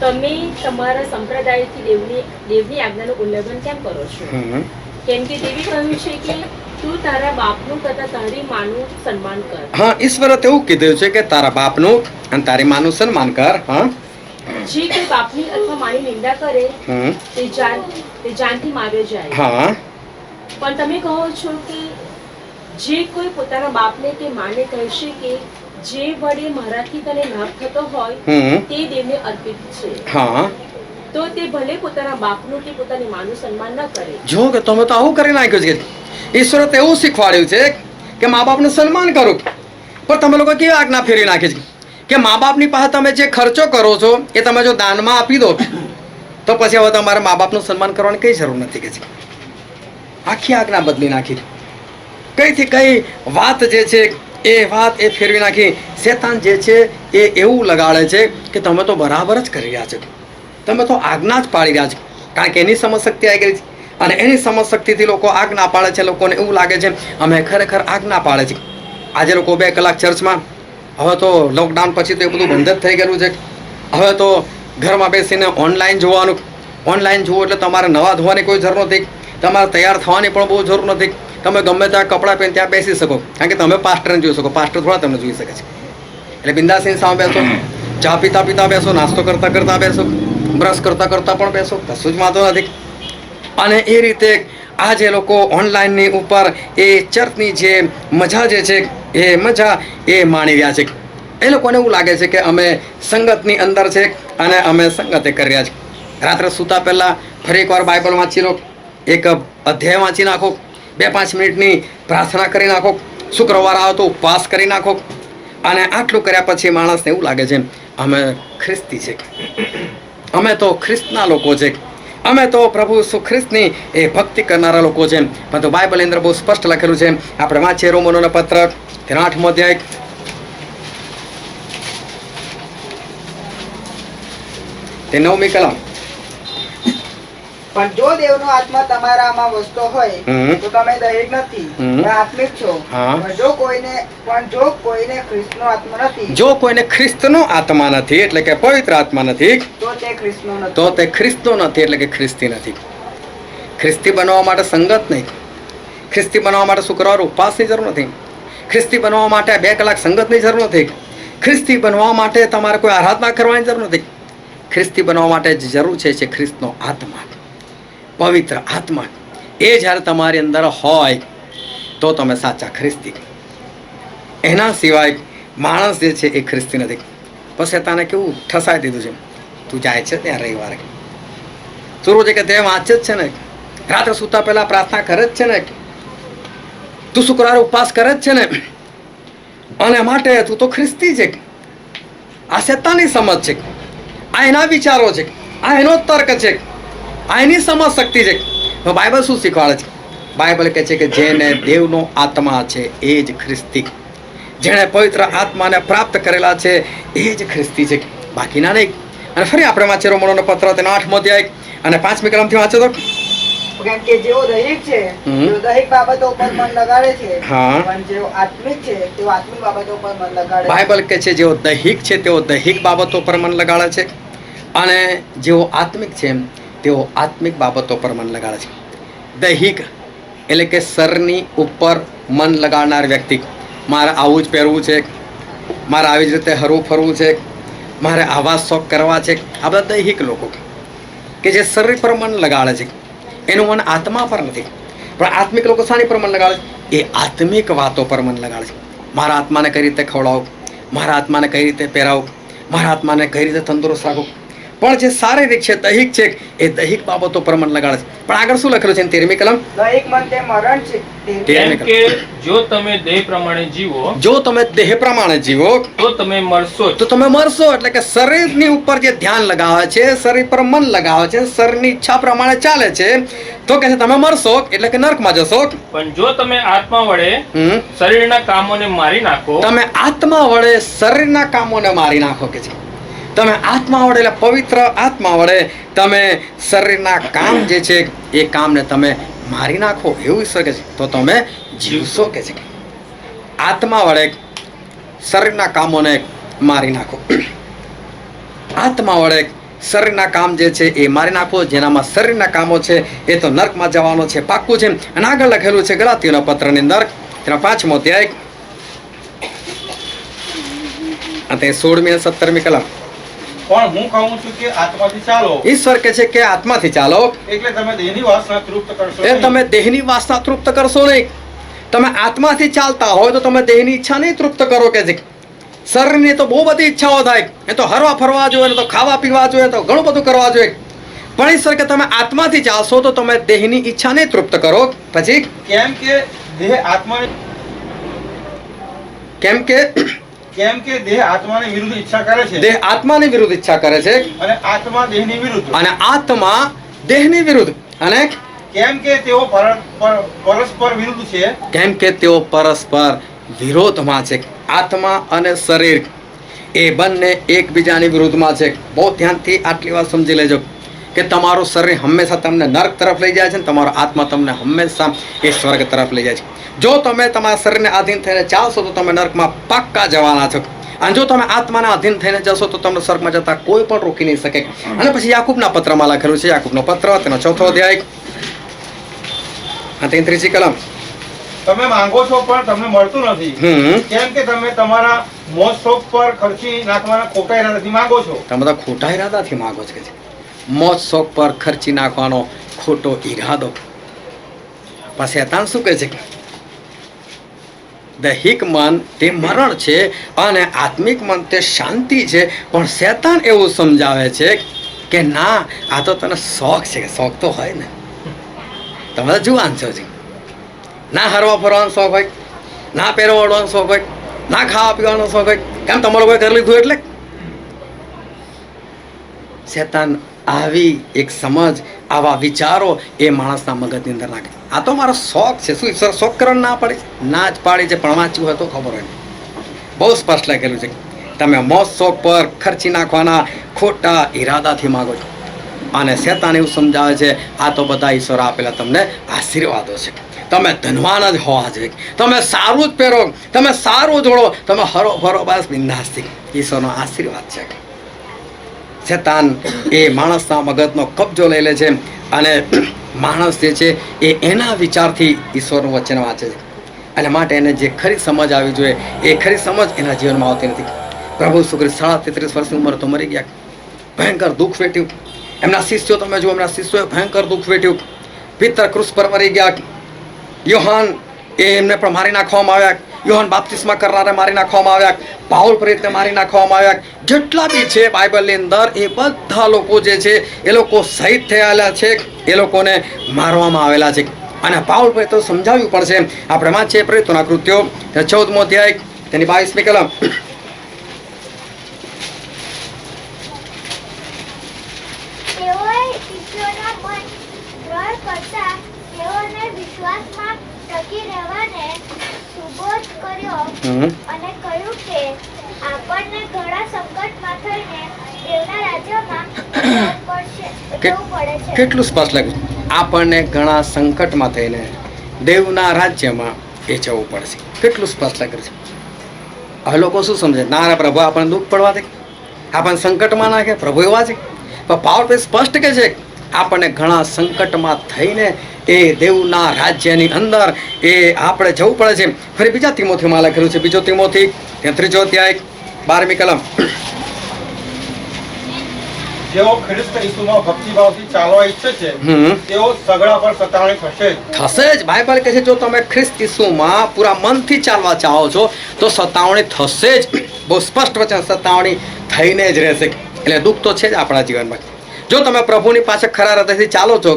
D: તમે તમારા સંપ્રદાયથી દેવની આજ્ઞાનું ઉલ્લંઘન કેમ કરો છો? કેમ કે દેવી કહ્યું છે કે તું તારા બાપનું તથા તારી માનું સન્માન કર.
A: હા, ઈશ્વરે તેવું કીધું છે કે તારા બાપનું અને તારી માનું સન્માન કર. હા,
D: જે કોઈ બાપની અથવા માની નિંદા કરે તે જાનથી માર્યો જાય.
A: હા,
D: પણ તમે કહો છો કે જે કોઈ પોતાના બાપને કે માને કહેશે કે જે વડે મારાથી તને લાભ થતો હોય તે દેવને અર્પિત છે,
A: હા,
D: તો તે ભલે પોતાના બાપનું કે પોતાની માનું સન્માન ન કરે.
A: જો કે તમે તો આવું કરી નાખ્યું છે. ઈશ્વરે તો એવું શીખવાડ્યું છે કે મા બાપનું સન્માન કરો, પણ તમે લોકો કેવી આજ્ઞા ફેરવી નાખી છે કે મા બાપની પાસે તમે જે ખર્ચો કરો છો એ તમે જો દાનમાં આપી દો તો પછી હવે તમારે મા બાપનું સન્માન કરવાની કઈ જરૂર નથી કે છે. આખી આજ્ઞા બદલી નાખી. કઈથી કઈ વાત જે છે એ વાત એ ફેરવી નાખી. શેતાન જે છે એ એવું લગાડે છે કે તમે તો બરાબર જ કરી રહ્યા છો, તમે તો આજ્ઞા જ પાડી રહ્યા છો, કારણ કે એની સમજ શક્તિ આવી ગઈ છે. અને એની સમજ શક્તિથી લોકો આજ્ઞા પાડે છે. લોકોને એવું લાગે છે અમે ખરેખર આજ્ઞા પાડે છે. આજે લોકો 2 કલાક ચર્ચમાં, હવે તો લોકડાઉન પછી તો એ બધું બંધ જ થઈ ગયેલું છે. હવે તો ઘરમાં બેસીને ઓનલાઈન જોવાનું, ઓનલાઈન જુઓ એટલે તમારે નવા ધોવાની કોઈ જરૂર નથી, તમારે તૈયાર થવાની પણ બહુ જરૂર નથી. તમે ગમે ત્યાં કપડાં પહેરીને ત્યાં બેસી શકો, કારણ કે તમે પાસ્ટરને જોઈ શકો, પાસ્ટર થોડા તમને જોઈ શકે છે. એટલે બિંદાસીને સામે બેસો, ચા પીતા પીતા બેસો, નાસ્તો કરતાં કરતાં બેસો, બ્રશ કરતાં કરતાં પણ બેસો, કશું જ વાંધો નથી. અને એ રીતે આ જે લોકો ઓનલાઈનની ઉપર એ ચર્ચની જે મજા જે છે એ મજા એ માણી રહ્યા છે. એ લોકોને એવું લાગે છે કે અમે સંગતની અંદર છે અને અમે સંગતે કરી રહ્યા છીએ. રાત્રે સૂતા પહેલાં ફરી એકવાર બાઇબલ વાંચી લો, એક અધ્યાય વાંચી નાખો, 2-5 મિનિટની પ્રાર્થના કરી નાખો, શુક્રવાર આવે તો ઉપવાસ કરી નાખો, અને આટલું કર્યા પછી માણસને એવું લાગે છે અમે ખ્રિસ્તી છે, અમે તો ખ્રિસ્તના લોકો છે, અમે તો પ્રભુ ઈસુ ખ્રિસ્તની એ ભક્તિ કરનારા લોકો છે. પરંતુ બાઇબલની અંદર બહુ સ્પષ્ટ લખેલું છે. આપણે વાંચીએ રોમનોના પત્ર તેનો 8મો અધ્યાય તે 9મી કલમ.
B: પણ જો દેવનો આત્મા તમારામાં વસતો હોય તો તમે દૈહિક નથી પણ આત્મિક છો.
A: હા.
B: પણ જો કોઈને ખ્રિસ્તનો આત્મા નથી
A: જો કોઈને ખ્રિસ્તનો આત્મા નથી એટલે કે પવિત્ર આત્મા નથી
B: તો તે ખ્રિસ્તનો નથી.
A: તો તે ખ્રિસ્તનો નથી એટલે કે ખ્રિસ્તી નથી. ખ્રિસ્તી બનવા માટે સંગત નહીં, ખ્રિસ્તી બનવા માટે શુક્રવાર ઉપવાસની જરૂર નથી, ખ્રિસ્તી બનવા માટે 2 કલાક સંગતની જરૂર નથી, ખ્રિસ્તી બનવા માટે તમારે કોઈ આરાધના કરવાની જરૂર નથી. ખ્રિસ્તી બનવા માટે જે જરૂર છે ખ્રિસ્તનો આત્મા, પવિત્ર આત્મા. એ જ્યારે તમારી અંદર હોય તો તમે સાચા ખ્રિસ્તી. એના સિવાય માણસ જે છે એ ખ્રિસ્તી નથી. પછી તને કેવું ઠસાઈ દીધું છે, તું જાય છે ત્યાં રવિવારે, તું રોજે કે તે વાંચે જ છે ને, રાત્રે સૂતા પહેલા પ્રાર્થના કરે જ છે ને, તું શુક્રવારે ઉપવાસ કરે જ છે ને, અને માટે તું તો ખ્રિસ્તી છે. આ શેતાનની સમજ છે, આ એના વિચારો છે, આ એનો તર્ક છે, આ એની સમજ શક્તિ છે. તો બાઇબલ શું શીખવાડે છે? બાઇબલ કહે છે કે જેને દેવનો આત્મા છે એ જ ખ્રિસ્તી, જેણે પવિત્ર આત્માને પ્રાપ્ત કરેલા છે એ જ ખ્રિસ્તી છે, બાકીના નહીં. અને ફરી આપણે વાંચીએ રોમનોનો પત્ર તેનો 8મો અધ્યાય અને 5મી કલમથી વાંચો તો.
B: કેમ કે જેઓ દૈહિક છે તેઓ દૈહિક બાબતો ઉપર મન લગાડે છે,
A: હા.
B: પણ જેઓ આત્મિક છે તેઓ આત્મિક બાબતો ઉપર મન લગાડે છે.
A: બાઇબલ કહે છે જેઓ દૈહિક છે તેઓ દૈહિક બાબતો પર મન લગાડે છે, અને જેઓ આત્મિક છે તેઓ આત્મિક બાબતો પર મન લગાડે છે. દૈહિક એટલે કે શરીરની ઉપર મન લગાડનાર વ્યક્તિ, મારે આવું જ પહેરવું છે, મારે આવી જ રીતે હરવું ફરવું છે, મારે આવા શોખ કરવા છે, આ બધા દૈહિક લોકો કે જે શરીર પર મન લગાડે છે. એનું મન આત્મા પર નથી. પણ આત્મિક લોકો શાની પર મન લગાડે છે? એ આત્મિક વાતો પર મન લગાડે છે. મારા આત્માને કઈ રીતે ખવડાવું, મારા આત્માને કઈ રીતે પહેરાવું, મારા આત્માને કઈ રીતે તંદુરસ્ત રાખવું. પણ જે શારીરિક છે, દૈહિક છે, એ દૈહિક બાબતો પર મન લગાડે છે. પણ આગળ શું લખેલું છે 13મી કલમ?
B: દૈહિક મન તે મરણ છે.
F: કેમ કે જો તમે દેહ પ્રમાણે જીવો,
A: જો તમે દેહ પ્રમાણે જીવો
F: તો તમે મરશો જ.
A: તો તમે મરશો. એટલે કે શરીરની ઉપર જે ધ્યાન લગાવે છે, શરીર પર મન લગાવે છે, શરીરની ઈચ્છા પ્રમાણે ચાલે છે, તો કે છે તમે મરશો એટલે કે નરકમાં જશો.
F: પણ જો તમે આત્મા વડે શરીરના કામોને મારી નાખો,
A: તમે આત્મા વડે શરીરના કામોને મારી નાખો કે છે. તમે આત્મા વડે એટલે પવિત્ર આત્મા વડે તમે શરીરના કામ જે છે એ કામને તમે મારી નાખો, એવું ઈશ્વર કહે છે, તો તમે જીવશો કે છે. આત્મા વડે શરીરના કામોને મારી નાખો. આત્મા વડે શરીરના કામ જે છે એ મારી નાખો. જેનામાં શરીરના કામો છે એ તો નર્કમાં જવાનો છે, પાક્કું છે. અને આગળ લખેલું છે ગલાતીઓના પત્રની અંદર તેના 5મો અધ્યાય અને 16મી અને 17મી કલમ.
C: પણ હું કહું છું કે આત્માથી ચાલો,
A: ઈશ્વર કહે છે કે આત્માથી ચાલો
C: એટલે તમે દેહની વાસના તૃપ્ત કરશો
A: એ
C: નહીં.
A: તમે દેહની વાસના તૃપ્ત કરશો નહીં. તમે આત્માથી ચાલતા હોય તો તમે દેહની ઈચ્છા નહીં તૃપ્ત કરો કે છે. શરીરની તો બહુ બધી ઈચ્છાઓ થાય, એ તો હરવા ફરવા જોઈએ, તો ખાવા પીવા જોઈએ, તો ઘણું બધું કરવા જોઈએ. પણ ઈશ્વર કે તમે આત્માથી ચાલશો તો તમે દેહની ઈચ્છા નહીં તૃપ્ત કરો. પછી
C: કેમ કે દેહ આત્માની
A: કેમ કે
C: દેહ આત્માની વિરુદ્ધ ઈચ્છા કરે છે,
A: દેહ આત્માની વિરુદ્ધ ઈચ્છા કરે છે,
C: અને આત્મા દેહની વિરુદ્ધ.
A: અને આત્મા દેહની વિરુદ્ધ. અને
C: કેમ કે તેઓ પરસ્પર વિરુદ્ધ છે.
A: કેમ કે તેઓ પરસ્પર વિરોધમાં છે. આત્મા અને શરીર એ બંને એકબીજાની વિરુદ્ધમાં છે. બહુ ધ્યાનથી આટલી વાત સમજી લેજો કે તમારું શરીર હંમેશા તમને નર્ક તરફ લઈ જાય છે, અને તમારો આત્મા તમને હંમેશા એ સ્વર્ગ તરફ લઈ જાય છે. જો તમે તમારા શરીરને આધીન થઈને ચાલશો તો તમે નર્કમાં પાક્કા જવાના છો, અને જો તમે આત્માના આધીન થઈને જશો તો તમને સ્વર્ગમાં જતા કોઈ પણ રોકી નહીં શકે. અને પછી યાકૂબના પત્રમાં લખેલું છે, યાકૂબનો પત્ર તેનો 4થો અધ્યાય અને 33મી કલમ.
C: તમે માંગો છો પણ તમને મળતું નથી, કેમ કે તમે તમારા મોજ શોખ પર ખર્ચી નાખવાના ખોટા ઈરાદાથી માંગો છો.
A: તમે બધા ખોટા ઈરાદાથી માંગો છો કે છે. મોજ શોખ પર ખર્ચી નાખવાનો ખોટો ઈરાદો. પછી શેતાન શું કહે છે? દૈહિક મન તે મરણ છે અને આત્મિક મન તે શાંતિ છે. પણ શેતાન એવું સમજાવે છે કે ના, આ તો તને શોખ છે. શોખ તો હોય ને, તમે જુવાન છો જી, ના હરવા ફરવાનો શોખ હોય, ના પહેરવા ઓઢવાનો શોખ હોય, ના ખાવા પીવાનો શોખ હોય. કેમ તમારું કોઈ ઘર લીધું એટલે? શેતાન આવી એક સમજ, આવા વિચારો એ માણસના મગજની અંદર નાખે. આ તો મારો શોખ છે. શું ઈશ્વર શોખ કરવા ના પાડે? ના જ પાડી છે, પણ વાંચ્યું હોય તો ખબર હોય. બહુ સ્પષ્ટ લખેલું છે, તમે મોજ શોખ પર ખર્ચી નાખવાના ખોટા ઈરાદાથી માગો છો. અને શેતાન એવું સમજાવે છે, આ તો બધા ઈશ્વર આપેલા તમને આશીર્વાદો છે. તમે ધનવાન જ હોવા જોઈએ, તમે સારું જ પહેરો, તમે સારું જોડો, તમે હરો ભરો, બસ બિંદાસથી. ઈશ્વરનો આશીર્વાદ છે. શેતાન એ માણસના મગજનો કબજો લઈ લે છે અને માણસ જે છે એ એના વિચારથી ઈશ્વરનું વચન વાંચે છે. અને માટે એને જે ખરી સમજ આવી જોઈએ એ ખરી સમજ એના જીવનમાં આવતી નથી. પ્રભુ ઈસુ ખ્રિસ્ત 33 વર્ષની ઉંમર તો મરી ગયા, ભયંકર દુઃખ વેઠ્યું. એમના શિષ્યો તમે જુઓ, એમના શિષ્યોએ ભયંકર દુઃખ વેઠ્યું. પિત્તર ક્રુસ પર મરી ગયા. યોહાન એમને પણ મારી નાખવામાં આવ્યા. યોહાન બાપ્તિસ્મા કરનારને મારી નાખવામાં આવ્યા. પાઉલ પ્રેરિતને મારી નાખવામાં આવ્યા. જેટલા બી છે બાઇબલની અંદર એ બધા લોકો જે છે એ લોકો શહીદ થયેલા છે, એ લોકોને મારવામાં આવેલા છે. અને પાઉલ પ્રેરિત તો સમજાવવું પડશે. આપણે વાંચીએ પ્રેરિતોના કૃત્યો 14મો અધ્યાય તેની 22મી કલમ.
E: તેઓએ શિષ્યોના મન દ્રઢ કરતા તેઓને વિશ્વાસમાં ટકી રહેવાને સુબોધ કર્યો અને કહ્યું કે આપણને ઘણા સંકટમાં થઈને દેવના રાજ્યમાં જવું પડે છે.
A: કેટલું સ્પષ્ટ લાગ્યું? આપણને ઘણા સંકટમાં થઈને દેવના રાજ્યમાં એ જવું પડશે. કેટલું સ્પષ્ટ લાગ્યું છે? હવે લોકો શું સમજે? ના રે પ્રભુ આપણને દુઃખ પડવા દે, આપણને સંકટમાં નાખે. પ્રભુ એવા છે? પણ પાવર સ્પષ્ટ કે છે આપણને ઘણા સંકટમાં થઈને એ દેવના રાજ્યની અંદર એ આપણે જવું પડે છે. ફરી બીજા તિમોથીમાં લખેલું છે, બીજો તિમોથી 3 અધ્યાય 12મી કલમ.
C: જેઓ ખ્રિસ્ત ઈસુમાં ભક્તિભાવથી ચાલવા ઈચ્છે છે તેઓ સગડા પર સતાવણી થશે
A: જ. બાઇબલ કહે છે જો તમે ખ્રિસ્ત ઈસુમાં પૂરા મનથી ચાલવા ચાહો છો તો સતાવણી થશે જ. બહુ સ્પષ્ટ વચન, સતાવણી થઈને જ રહેશે. એટલે દુઃખ તો છે જ આપણા જીવનમાં. જો તમે પ્રભુની પાસે ખરા હૃદયથી ચાલો છો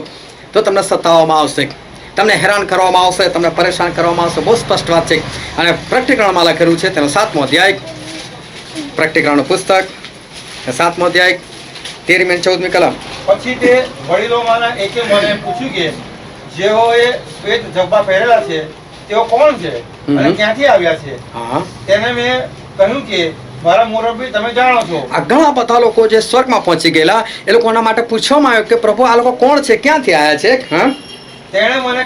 A: તો તમને સતાવવામાં આવશે, તમને હેરાન કરવામાં આવશે, તમને પરેશાન કરવામાં આવશે. બહુ સ્પષ્ટ વાત છે. અને પ્રકટીકરણમાં લખેલું છે તેનો 7મો અધ્યાય, પ્રકટીકરણનું પુસ્તક 7મો અધ્યાય 13મી અને 14મી કલમ.
C: પછી તે વડીલોમાંના એકે મને પૂછ્યું કે જેઓએ શ્વેત જબ્બા પહેરેલા છે તેઓ કોણ છે અને ક્યાંથી આવ્યા છે? તેને મેં કહ્યું કે મારા મુરબ્બી તમે જાણો છો.
A: આ ઘણા બધા લોકો જે સ્વર્ગમાં પહોંચી ગયેલા એ લોકોના માટે પૂછવામાં આવ્યું કે પ્રભુ આ લોકો કોણ છે, ક્યાંથી આવ્યા છે?
C: તેણે મને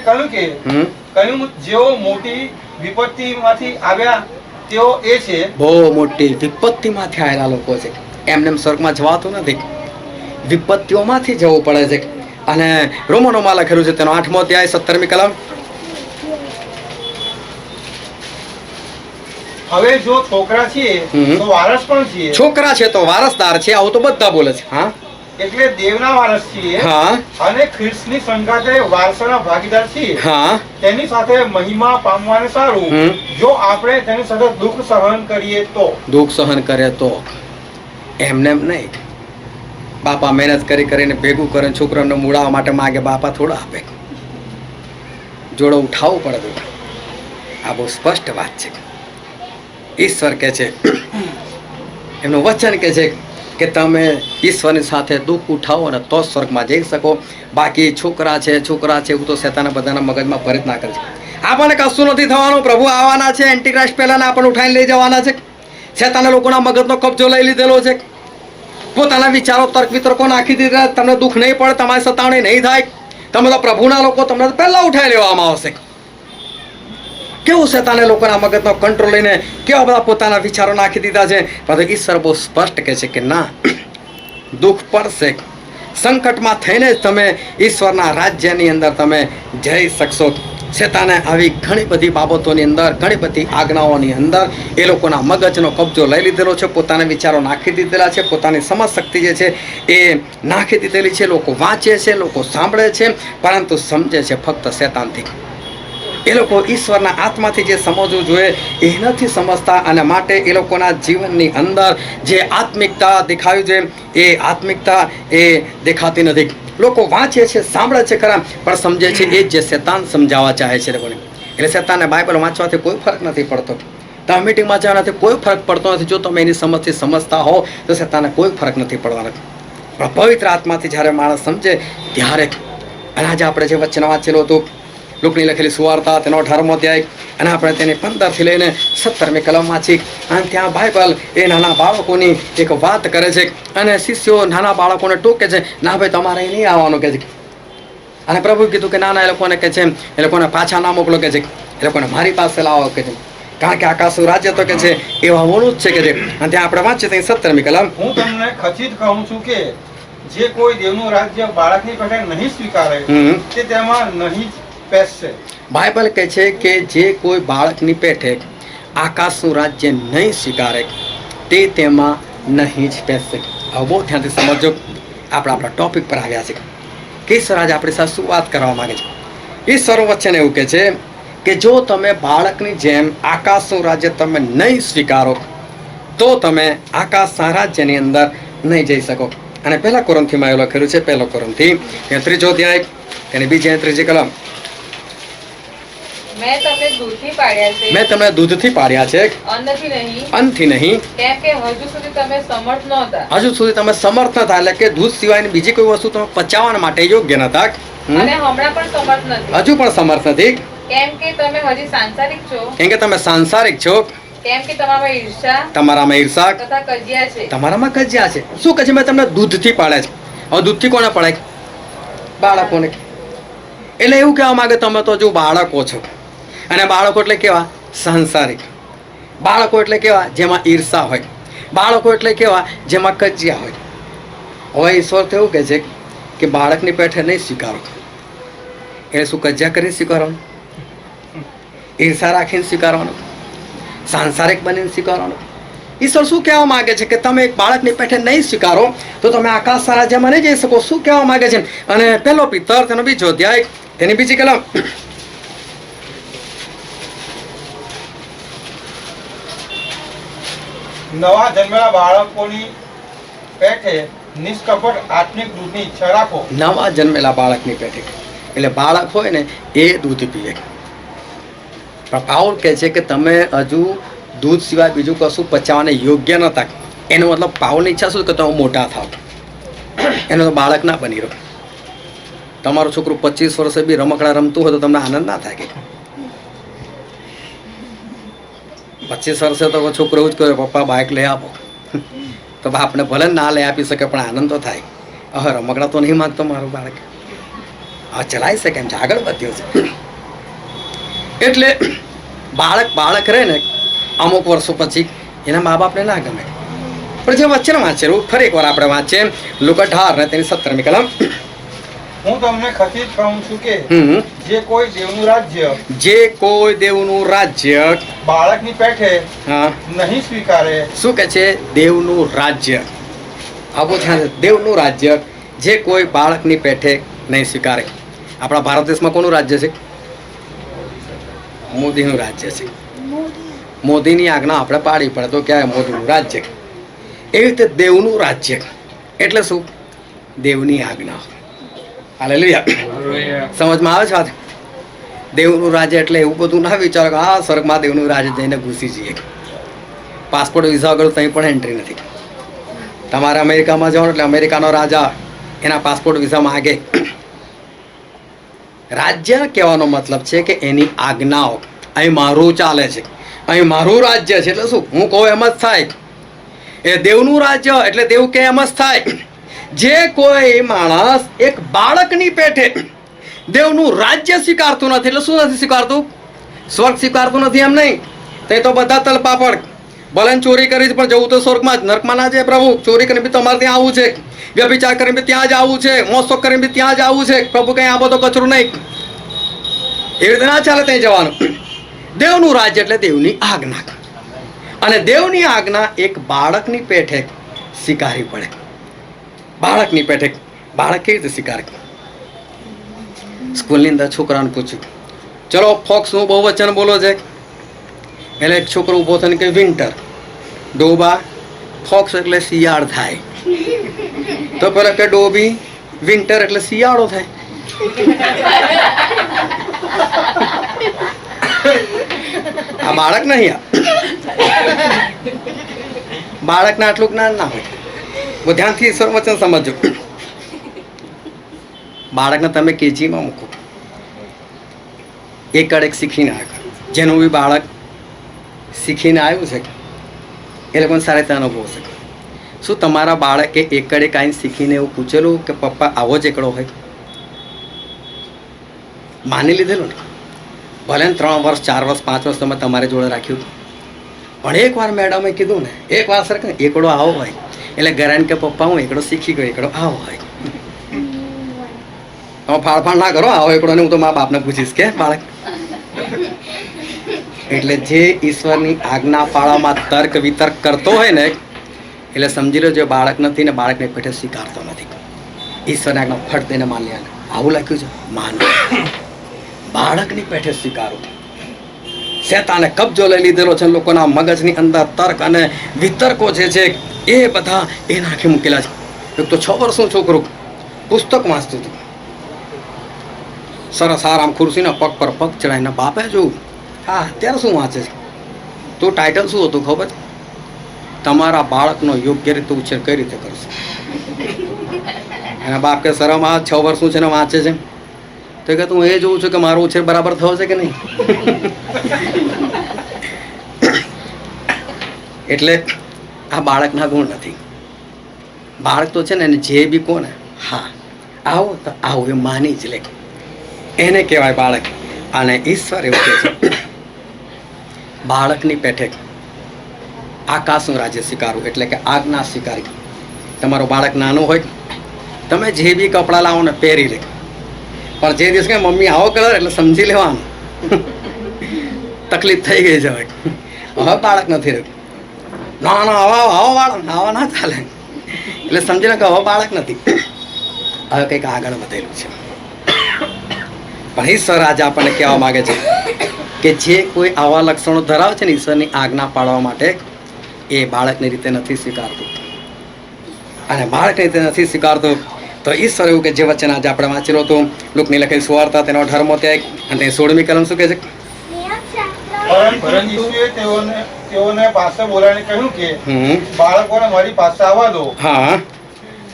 C: કહ્યું જેઓ મોટી વિપત્તિમાંથી આવ્યા તેઓ એ છે.
A: બહુ મોટી વિપત્તિમાંથી આવેલા લોકો છે. એમને સ્વર્ગમાં જવાતું નથી, વિપત્તિઓમાંથી જવું પડે છે. અને રોમનોમાં લખેલું છે તેનો 8મો અધ્યાય 17મી કલમ.
C: હવે જો છોકરા છીએ તો વારસ પણ છીએ.
A: છોકરા છે તો વારસદાર છે, આવું તો બધા બોલે છે.
C: એટલે દેવના વારસ છીએ અને ખ્રિસ્તની સંગાતે વારસાના ભાગીદાર છીએ. તેની સાથે મહિમા પામવાને સારું જો આપણે તેની સાથે દુઃખ સહન કરીએ તો.
A: દુઃખ સહન કરે તો, એમને એમ નહીં. બાપા મહેનત કરીને ભેગું કરે, છોકરાને મૂળાવવા માટે માગે, બાપા થોડા આપે, જોડો ઉઠાવવું પડે. આ બહુ સ્પષ્ટ વાત છે. ઈશ્વર કહે છે, એમનું વચન કહે છે કે તમે ઈશ્વરની સાથે દુઃખ ઉઠાવો ને તો સ્વર્ગમાં જઈ શકો. બાકી છોકરા છે એવું તો શેતાને બધાના મગજમાં ભરી જ ના કરે છે. આપણને કશું નથી થવાનું, પ્રભુ આવવાના છે, એન્ટીક્રાઇસ્ટ પહેલાના આપણને ઉઠાઈને લઈ જવાના છે. શેતાને લોકોના મગજનો કબજો લઈ લીધેલો છે. પોતાના વિચારો તર્ક વિતર્કો નાખી દીધા. તમને દુઃખ નહીં પડે, તમારી સતાવણી નહીં થાય. તમે તો પ્રભુના લોકો, તમને તો પહેલા ઉઠાઈ લેવામાં આવશે. કેવું શેતાને લોકોના મગજનો કંટ્રોલ લઈને કેવા બધા પોતાના વિચારો નાખી દીધા છે. પરંતુ ઈશ્વર બહુ સ્પષ્ટ કહે છે કે ના, દુઃખ પડશે, સંકટમાં થઈને જ તમે ઈશ્વરના રાજ્યની અંદર તમે જઈ શકશો. શેતાને આવી ઘણી બધી બાબતોની અંદર, ઘણી બધી આજ્ઞાઓની અંદર એ લોકોના મગજનો કબજો લઈ લીધેલો છે. પોતાના વિચારો નાખી દીધેલા છે, પોતાની સમજ શક્તિ જે છે એ નાખી દીધેલી છે. લોકો વાંચે છે, લોકો સાંભળે છે, પરંતુ સમજે છે ફક્ત શેતાનથી. એ લોકો ઈશ્વરના આત્માથી જે સમજવું જોઈએ એ નથી સમજતા, અને માટે એ લોકોના જીવનની અંદર જે આત્મિકતા દેખાવી જોઈએ એ આત્મિકતા એ દેખાતી નથી. લોકો વાંચે છે, સાંભળે છે ખરા, પણ સમજે છે એ જે શેતાન સમજાવવા ચાહે છે લોકોને. એટલે શેતાનને બાઇબલ વાંચવાથી કોઈ ફરક નથી પડતો, તમે મીટિંગમાં જવાથી કોઈ ફરક પડતો નથી. જો તમે એની સમજથી સમજતા હો તો શેતાનને કોઈ ફરક નથી પડવાનો. પણ પવિત્ર આત્માથી જ્યારે માણસ સમજે ત્યારે, અને આજે આપણે જે વચન વાંચેલું હતું લુકની લખેલી સુવાર્તા તેનો 18મો અધ્યાય, અને આપણે તેની 15થી લઈને 17મી કલમ વાંચી, અને ત્યાં બાઇબલ એ નાના બાળકોની એક વાત કરે છે, અને શિષ્યો નાના બાળકોને ટોકે છે, ના ભાઈ તમારે અહીં નહીં આવવાનું કહે છે. અને પ્રભુ કીધું કે નાના એ લોકોને કહે છે, એ લોકોને પાછા ના મોકલો કહે છે, એ લોકોને મારી પાસે લાવો કહે છે, કારણ કે આકાશનું રાજ્ય તો કે છે એવા ઓલું જ છે કે છે. અને ત્યાં આપણે વાંચીએ ત્યાં 17મી કલમ,
C: હું તમને ખચિત કહું છું કે જે કોઈ દેવનું રાજ્ય બાળકની પેઠે નહીં સ્વીકારે તે તેમાં નહીં જ પેસશે.
A: બાઇબલ કહે છે કે જે કોઈ બાળકની પેઠે આકાશનું રાજ્ય નહીં સ્વીકારે તે તેમાં નહીં જ પેસશે. હવે બહુ ધ્યાનથી સમજો, આપણે આપણા ટોપિક પર આવ્યા છે કે ઈશ્વર આજે આપણી સાથે શું વાત કરવા માગે છે. ઈશ્વર વચન એવું કહે છે કે જો તમે બાળકની જેમ આકાશનું રાજ્ય તમે નહીં સ્વીકારો તો તમે આકાશના રાજ્યની અંદર નહીં જઈ શકો. અને 1 કોરિન્થીમાં એવું લખેલું છે, 1 કોરિન્થી 3 અધ્યાય એની 2 અને 3 કલમ,
G: મેં તમને દૂધથી પાડ્યા છે,
A: મેં તમને દૂધથી પાડ્યા છે, અન્નથી નહીં,
G: કેમ કે હજુ સુધી તમે સમર્થ નહોતા.
A: હજુ સુધી તમે સમર્થ નતા, એટલે કે દૂધ સિવાયની બીજી કોઈ વસ્તુ તમે પચાવવા માટે યોગ્ય નતા,
G: અને હમણાં પણ સમર્થ નથી,
A: હજુ પણ સમર્થ નથી,
G: કેમ કે તમે હજી સાંસારિક છો,
A: કેમ કે તમે સાંસારિક છો,
G: કેમ કે તમારામાં ઈર્ષા
A: તમારામાં ઈર્ષા
G: તથા કજિયા છે.
A: તમારામાં કજિયા છે. શું કહે છે? મેં તમને દૂધથી પાડ્યા છે. હવે દૂધથી કોને પડાય? બાળકોને. એટલે એવું કહેવા માંગે તમે તો જો બાળકો છો, અને બાળકો એટલે કેવા? સાંસારિક. બાળકો એટલે કેવા? જેમાં ઈર્ષા હોય. બાળકો એટલે કેવા? જેમાં કજિયા હોય. હવે ઈશ્વર તો એવું કહે છે કે બાળકની પેઠે નહીં સ્વીકારો. એટલે શું કજિયા કરીને સ્વીકારવાનું? ઈર્ષા રાખીને સ્વીકારવાનું? સાંસારિક બનીને સ્વીકારવાનું? ઈશ્વર શું કહેવા માંગે છે કે તમે એક બાળકની પેઠે નહીં સ્વીકારો તો તમે આકાશના રાજ્યમાં નહીં જઈ શકો. શું કહેવા માંગે છે? અને 1 પિતર તેનો 2 અધ્યાય તેની 2 કલમ,
C: નવા જન્મેલા બાળકોની પેઠે નિષ્કપટ આત્મિક દૂધની ઈચ્છા રાખો.
A: નવા જન્મેલા બાળકની પેઠે, એટલે બાળક હોય ને એ દૂધ પીવે. પણ પાઉલ કહે છે કે તમે હજુ દૂધ સિવાય બીજું કશું પચાવવાને યોગ્ય નતા. એનો મતલબ પાઉલની ઈચ્છા શું કે તમે મોટા થાવ, એનો તો બાળક ના બની રહો. તમારું છોકરું 25 વર્ષે બી રમકડા રમતું હોય તો તમને આનંદ ના થાય કે 25 વર્ષે તો છોકરો એવું જ કહે પપ્પા બાઇક લઈ આપો, તો બાપને ભલે ના લઈ આપી શકે પણ આનંદ તો થાય. હવે રમકડા તો નહીં માંગતો મારું બાળક, હા ચલાવી શકે એમ છે, આગળ વધ્યો છે. એટલે બાળક રહે ને અમુક વર્ષો પછી એના મા બાપને ના ગમે. પણ જે વચ્ચે વાંચેલું ફરી એકવાર આપણે વાંચીએ, લુક 18 ને તેની 17મી કલમ,
C: હું તમને ખચિત કહું છું કે જે કોઈ દેવનું રાજ્ય,
A: જે કોઈ દેવનું રાજ્ય
C: બાળકની પેઠે
A: હા
C: નહીં સ્વીકારે.
A: શું કે છે? દેવનું રાજ્ય. આવું ધ્યાન, દેવનું રાજ્ય જે કોઈ બાળકની પેઠે નહીં સ્વીકારે. આપણા ભારત દેશમાં કોનું રાજ્ય છે? મોદીનું રાજ્ય છે. મોદીની આજ્ઞા આપણે પાડી પડે તો ક્યાં મોદીનું રાજ્ય. એવી રીતે દેવનું રાજ્ય એટલે શું? દેવની આજ્ઞા. હાલેલુયા. સમજમાં આવે છે વાત? દેવનું રાજ્ય એટલે એવું બધું ના વિચારો કે હા સ્વર્ગમાં દેવનું રાજ્ય જઈને ઘૂસી જઈએ. પાસપોર્ટ વિઝા વગર કંઈ પણ એન્ટ્રી નથી. તમારે અમેરિકામાં જવાનું એટલે અમેરિકાનો રાજા એના પાસપોર્ટ વિઝા માગે. રાજ્ય કહેવાનો મતલબ છે કે એની આજ્ઞાઓ, અહીં મારું ચાલે છે, અહીં મારું રાજ્ય છે. એટલે શું? હું કહું એમ જ થાય. એ દેવનું રાજ્ય એટલે દેવ કે એમ જ થાય. જે કોઈ માણસ એક બાળકની પેઠે દેવનું રાજ્ય સ્વીકારતું નથી, એટલે શું નથી સ્વીકારતું? સ્વર્ગ સ્વીકારતું નથી એમ નહીં. તે તો બધા તલપાપડ, ભલે ચોરી કરી છે પણ જવું તો સ્વર્ગમાં જ, નરકમાં ના જાય પ્રભુ. ચોરી કરીને બી તમારે ત્યાં આવવું છે, વ્યભિચાર કરીને બી ત્યાં જ આવવું છે, મોજશોખ કરીને બી ત્યાં જ આવવું છે. પ્રભુ કંઈ આ બધો કચરો નહીં. એવી રીતે ના ચાલે ત્યાં જવાનું. દેવનું રાજ્ય એટલે દેવની આજ્ઞા, અને દેવની આજ્ઞા એક બાળકની પેઠે સ્વીકારવી પડે. બાળકની પેઠે બાળક કેવી રીતે સ્વીકારે? સ્કૂલની અંદર છોકરાને પૂછ્યું, ચલો ફોક્સનું બહુવચન બોલો છે. એટલે એક છોકરો ઊભો થઈને કે વિન્ટર. ડોબા ફોક્સ એટલે શિયાળ થાય. તો પેલા કે ડોબી વિન્ટર એટલે શિયાળો થાય. આ બાળક નહીં, બાળકને આટલું જ્ઞાન ના હોય. બહુ ધ્યાનથી ઈશ્વર વચન સમજો. બાળકને તમે કેજીમાં મૂકો, એક કડક શીખીને આવ્યો, જેનું બી બાળક શીખીને આવ્યું છે એ લોકોને સારી રીતે અનુભવ છે. શું તમારા બાળકે એકડે કાંઈ શીખીને એવું પૂછેલું કે પપ્પા આવો જ એકડો હોય? માની લીધેલું ને, ભલે ને 3 વર્ષ 4 વર્ષ 5 વર્ષ તમે તમારી જોડે રાખ્યું, પણ એકવાર મેડમે કીધું ને, એકવાર સર કે એકડો આવો હોય, એટલે ઘરાને કે પપ્પા હું એકડો શીખી ગયો, એકડો આવો હોય. તમે ફાળફાળ ના કરો, આવો એકડો ને હું તો મારા બાપને પૂછીશ કે બાળક. એટલે જે ઈશ્વરની આજ્ઞા પાળવામાં તર્ક વિતર્ક કરતો હોય ને, એટલે સમજી લો જે બાળક નથી ને બાળકને પેટે સ્વીકારતો નથી. ઈશ્વરની આજ્ઞા ફટ દઈને માન લે. આવું લખ્યું છે, માનો. બાળકની પેઠે સ્વીકારો. શેતાને કબજો લઈ લીધેલો છે લોકોના મગજની અંદર. તર્ક અને વિતર્કો જે છે એ બધા એ નાખી મૂકેલા છે. એક તો 6 વર્ષનું છોકરું પુસ્તક વાંચતું હતું, સરસ આરામ ખુરશીના પગ પર પગ ચડાવીને બાપે જોયું. હા, અત્યારે શું વાંચે છે? તો ટાઇટલ શું હતું ખબર? તમારા બાળકનો યોગ્ય રીતે ઉછેર કઈ રીતે કરશે. એના બાપ કે શરમ આ 6 વર્ષનું છે ને વાંચે છે. તો કે હું એ જોઉં છું કે મારો ઉછેર બરાબર થયો છે કે નહીં. એટલે આ બાળકના ગુણ નથી. બાળક તો છે ને એને જે બી કોને હા આવો તો આવો એ માની જ લે, એને કહેવાય બાળક. અને ઈશ્વર એવું કહે છે બાળકની પેઠે આકાશનું રાજ્ય સ્વીકારવું, એટલે કે આજ્ઞા સ્વીકારી. તમારું બાળક નાનું હોય, તમે જે બી કપડાં લાવો ને પહેરી લે, પણ જે દિવસ કે મમ્મી આવો કલર એટલે સમજી લેવાનું તકલીફ થઈ ગઈ છે. હવે બાળક નથી રહ્યું. ના ના આવો આવો બાળક આવા ના ચાલે, એટલે સમજી લે કે હવે બાળક નથી, હવે કંઈક આગળ વધેલું છે. પણ ઈશ્વર આજે આપણને કહેવા માગે છે કે જે કોઈ આવા લક્ષણો ધરાવે છે ને ઈશ્વરની આજ્ઞા પાળવા માટે, એ બાળકની રીતે નથી સ્વીકારતું. અને બાળકની રીતે નથી સ્વીકારતું તો ઈશ્વર એવું કે જે વચન આજે આપણે વાંચેલું હતું, લુકની લખેલી સુવાર્તા તેનો 18મો અધ્યાય અને 16મી કલમ શું કહે છે?
C: પરંતુ ઈસુએ તેઓને પાસે બોલાવીને કહ્યું કે બાળકોને મારી પાસે આવવા દો.
A: હા,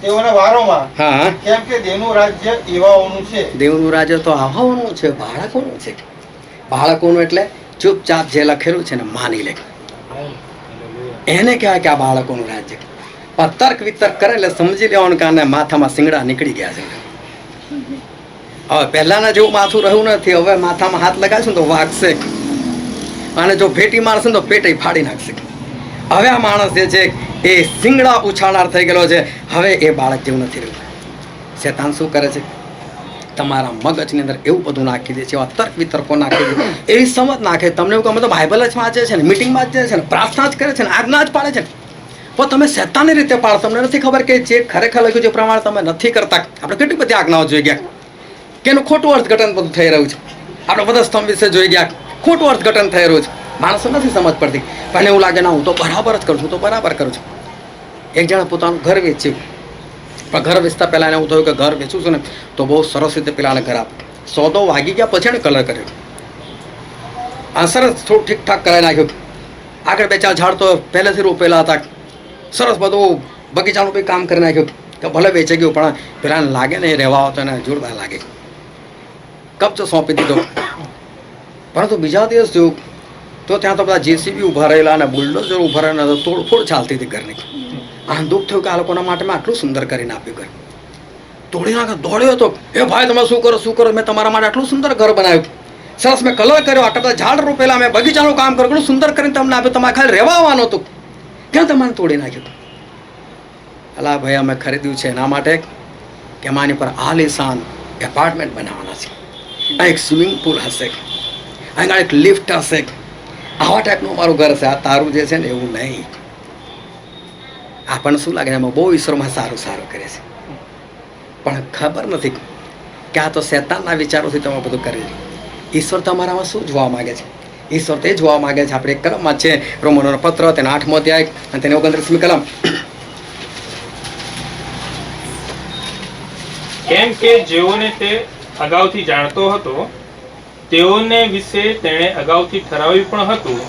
C: તેઓને વારોમાં.
A: હા,
C: કેમ કે દેવનું રાજ્ય એવાઓનું છે.
A: દેવનું રાજ્ય તો આવાઓનું છે, બાળકોનું છે. બાળકોનું એટલે ચૂપચાપ જે લખેલું છે ને માની લે, એને કહેવાય કે આ બાળકોનું રાજ્ય. પણ તર્ક વિતર્ક કરે એટલે સમજી લેવાનું કે આને માથામાં શિંગડા નીકળી ગયા છે. હવે પહેલાના જેવું માથું રહ્યું નથી. હવે માથામાં હાથ લગાડશું તો વાગશે, અને જો ભેટી મારશે તો પેટે ફાડી નાખશે. હવે આ માણસ જે છે એ શિંગડા ઉછાળનાર થઈ ગયેલો છે. હવે એ બાળક જેવું નથી રહ્યું. શેતાન શું કરે છે? તમારા મગજની અંદર એવું બધું નાખી દે છે, એવા તર્ક વિતર્કો નાખી દે, એવી સમજ નાખે. તમને એવું ગમે તો બાઇબલ જ વાંચે છે ને, મિટિંગમાં જ જાય છે ને, પ્રાર્થના જ કરે છે ને, આજ્ઞા જ પાડે છે ને, પણ તમે શેતાનની રીતે પાડો. તમને નથી ખબર કે જે ખરેખર લખ્યું છે પ્રમાણે તમે નથી કરતા. આપણે કેટલી બધી આજ્ઞાઓ જોઈ ગયા કે એનું ખોટું અર્થઘટન બધું થઈ રહ્યું છે. આપણે બધા સ્તંભ વિશે જોઈ ગયા, ખોટું અર્થઘટન થઈ રહ્યું છે. માણસો નથી સમજ પડતી, પણ એવું લાગે ના હું તો બરાબર જ કરું છું, તો બરાબર કરું છું. એક જણા પોતાનું ઘર વેચ્યું, પણ ઘર વેચતા પહેલાં એને એવું થયું કે ઘર વેચું છું ને તો બહુ સરસ રીતે પેલાને ઘર આપે. સોદો વાગી ગયા પછી એને કલર કર્યો, આ સરસ થોડું ઠીકઠાક કરાવી નાખ્યું. આગળ 2-4 ઝાડ તો પહેલેથી રોપેલા હતા, સરસ બધું બગીચાનું બી કામ કરી નાખ્યું કે ભલે વેચાઈ ગયું, પણ પેલાને લાગે ને એ રહેવા આવતો એને જોરદાર લાગે. કબજો સોંપી દીધો. પરંતુ બીજા દિવસ જોયું તો ત્યાં તો બધા જેસીબી ઊભા રહેલા અને બુલડોઝર ઊભા રહેલા, તોડફોડ ચાલતી હતી ઘરની. આ દુઃખ થયું કે આ લોકોના માટે મેં આટલું સુંદર કરીને આપ્યું ઘર. તોડી નાખે દોડ્યો હતો, એ ભાઈ તમે શું કરો, મેં તમારા માટે આટલું સુંદર ઘર બનાવ્યું, સરસ મેં કલર કર્યો, આટલા બધા ઝાડ રોપેલા, મેં બગીચાનું કામ કર્યું, એટલું સુંદર કરીને તમને આપ્યું, તમારે ખાલી રહેવા આવવાનું હતું, ક્યાં તમારે તોડી નાખ્યું? અલા ભાઈ અમે ખરીદ્યું છે એના માટે કે માની પર આલિશાન એપાર્ટમેન્ટ બનાવવાના છે, અહીં એક સ્વિમિંગ પુલ હશે, અહીં એક લિફ્ટ હશે, આવા ટાઈપનું અમારું ઘર છે. આ તારું જે છે ને એવું નહીં. આપણને શું લાગે એમાં બહુ ઈશ્વરમાં સારું કરે છે, પણ ખબર નથી કે આ તો શેતાનના વિચારોથી તમે બધું કરી. ઈશ્વર તમારામાં શું જોવા માંગે છે? ઈશ્વર તે જોવા માંગે છે. આપણે એક કલમમાં છે રોમનોનો પત્ર, તેનો 8મો અધ્યાય અને તેની 29મી કલમ.
F: કેમ કે જેઓને તે અગાઉથી જાણતો હતો તેઓને વિશે તેણે અગાઉથી ઠરાવ્યું પણ હતું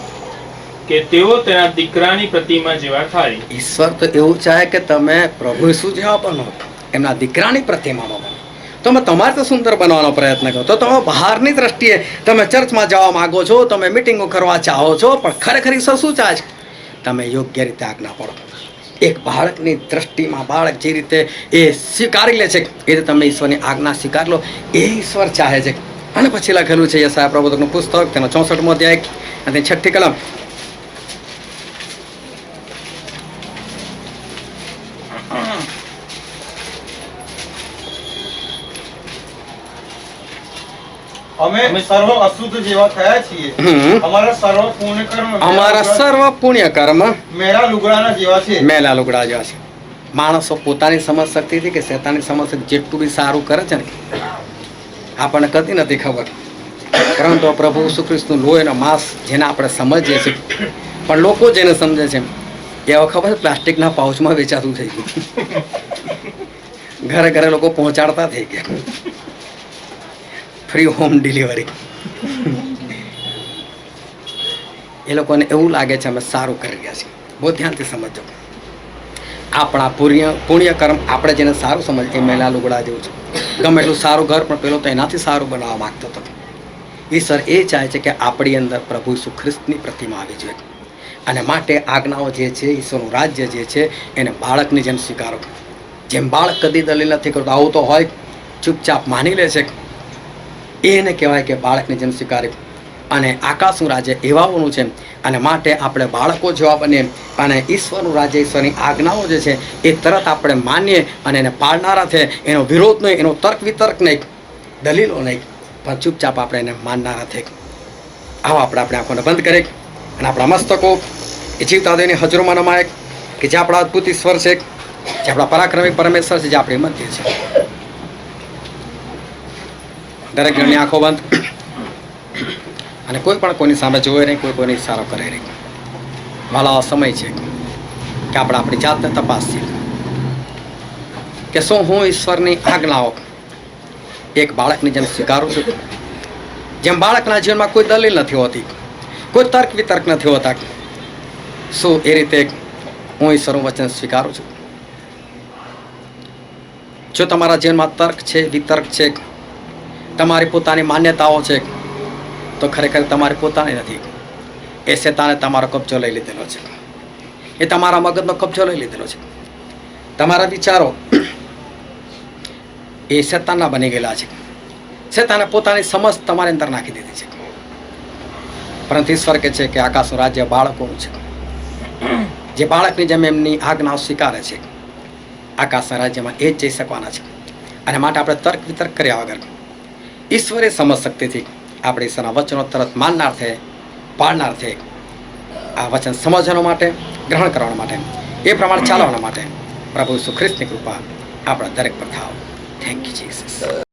F: કે તેઓ તેના દીકરાની પ્રતિમા જેવા થાય.
A: ઈશ્વર તો એવું ચાહે કે તમે પ્રભુ ઈસુ જેવા બનો, એમના દીકરાની પ્રતિમામાં બનો. તમે તમારે તો સુંદર બનવાનો પ્રયત્ન કરો. તો તમે બહારની દ્રષ્ટિએ તમે ચર્ચમાં જવા માંગો છો, તમે મિટિંગો કરવા ચાહો છો, પણ ખરેખર ઈશ્વર શું ચાહે છે? તમે યોગ્ય રીતે આજ્ઞા પાડો. એક બાળકની દ્રષ્ટિમાં બાળક જે રીતે એ સ્વીકારી લે છે એ રીતે તમે ઈશ્વરની આજ્ઞા સ્વીકાર લો, એ ઈશ્વર ચાહે છે. અને પછી લખેલું છે યશાયા પ્રબોધકનું પુસ્તક, તેનો 64મો અધ્યાય અને 6ઠ્ઠી કલમ.
C: અમે સર્વ અશુદ્ધ જેવા થયા છીએ. અમારા સર્વ પુણ્ય કર્મ
A: અમારા સર્વ પુણ્ય કર્મ
C: મેરા લુગડાના જેવા છે.
A: મેલા લુગડા જેવા છે. માણસો પોતાની સમજ શક્તિથી કે શેતાની સમજ શક્તિ જેટલું બી સારું કરે છે ને આપણને કદી નથી ખબર. પરંતુ પ્રભુ ઈસુ ખ્રિસ્તનું લોહી અને માંસ જેને આપણે સમજીએ છીએ, પણ લોકો જેને સમજે છે એવા ખબર છે પ્લાસ્ટિકના પાઉચમાં વેચાતું થઈ ગયું. ઘરે ઘરે લોકો પહોંચાડતા થઈ ગયા, ફ્રી હોમ ડિલિવરી. એ લોકોને એવું લાગે છે અમે સારું કરી રહ્યા છીએ. બહુ ધ્યાનથી સમજો. આપણા પુણ્ય કર્મ આપણે જેને સારું સમજ એ મેલા લુગડા જેવું છે. ગમે એટલું સારું ઘર પણ પેલો તો એનાથી સારું બનાવવા માંગતો હતો. ઈશ્વર એ ચાહે છે કે આપણી અંદર પ્રભુ ઈસુ ખ્રિસ્તની પ્રતિમા આવી જોઈએ. અને માટે આજ્ઞાઓ જે છે, ઈશ્વરનું રાજ્ય જે છે એને બાળકની જેમ સ્વીકારો. જેમ બાળક કદી દલીલ નથી કરતો, આવું તો હોય ચૂપચાપ માની લે છે, એને કહેવાય કે બાળકની જેમ સ્વીકારે. અને આકાશનું રાજ્ય એવાઓનું છે. અને માટે આપણે બાળકો જેવા બનીએ અને ઈશ્વરનું રાજ્ય, ઈશ્વરની આજ્ઞાઓ જે છે એ તરત આપણે માનીએ અને એને પાળનારા છે. એનો વિરોધ નહીં, એનો તર્ક વિતર્ક નહીં, દલીલો નહીં, પણ ચૂપચાપ આપણે એને માનનારા થઈ. આવો આપણે આંખોને બંધ કરી અને આપણા મસ્તકો એ જીવતા દેવની હજરોમાં નમાય કે જે આપણા અદ્ભુત ઈશ્વર છે, જે આપણા પરાક્રમી પરમેશ્વર છે, જે આપણી મધ્ય છે. દરેક જણની આંખો બંધ અને કોઈ પણ કોઈની સામે જોવે નહીં, કોઈ કોઈને ઇશારો કરે નહીં. વાલા સમય છે કે આપણે આપણી જાતને તપાસીએ કે શું હું ઈશ્વરની આજ્ઞાઓ એક બાળકની જેમ સ્વીકારું છું? જેમ બાળકના જીવનમાં કોઈ દલીલ નથી હોતી, કોઈ તર્ક વિતર્ક નથી હોતા, શું એ રીતે હું ઈશ્વરનું વચન સ્વીકારું છું? જો તમારા જીવનમાં તર્ક છે, વિતર્ક છે, તમારી પોતાની માન્યતાઓ છે, તો ખરેખર તમારી પોતાની નથી. એ શેતાને તમારો કબજો લઈ લીધેલો છે. એ તમારા મગજનો કબજો લઈ લીધેલો છે. તમારા વિચારો એ શેતાનના બની ગયેલા છે. શેતાને પોતાની સમજ તમારી અંદર નાખી દીધી છે. પરંતુ ઈશ્વર કહે છે કે આકાશનું રાજ્ય બાળકોનું છે. જે બાળકની જેમ એમની આજ્ઞાઓ સ્વીકારે છે, આકાશના રાજ્યમાં એ જ જઈ શકવાના છે. અને માટે આપણે તર્ક વિતર્ક કર્યા વગર ઈશ્વરે સમજ શક્તિથી આપણે ઈશ્વરના વચનો તરત માનનાર છે, પાળનાર છે. આ વચન સમજવા માટે, ગ્રહણ કરવા માટે, એ પ્રમાણે ચાલવાના માટે પ્રભુ ઈસુ ખ્રિસ્તની કૃપા આપણા દરેક પર થાવ. Thank you Jesus.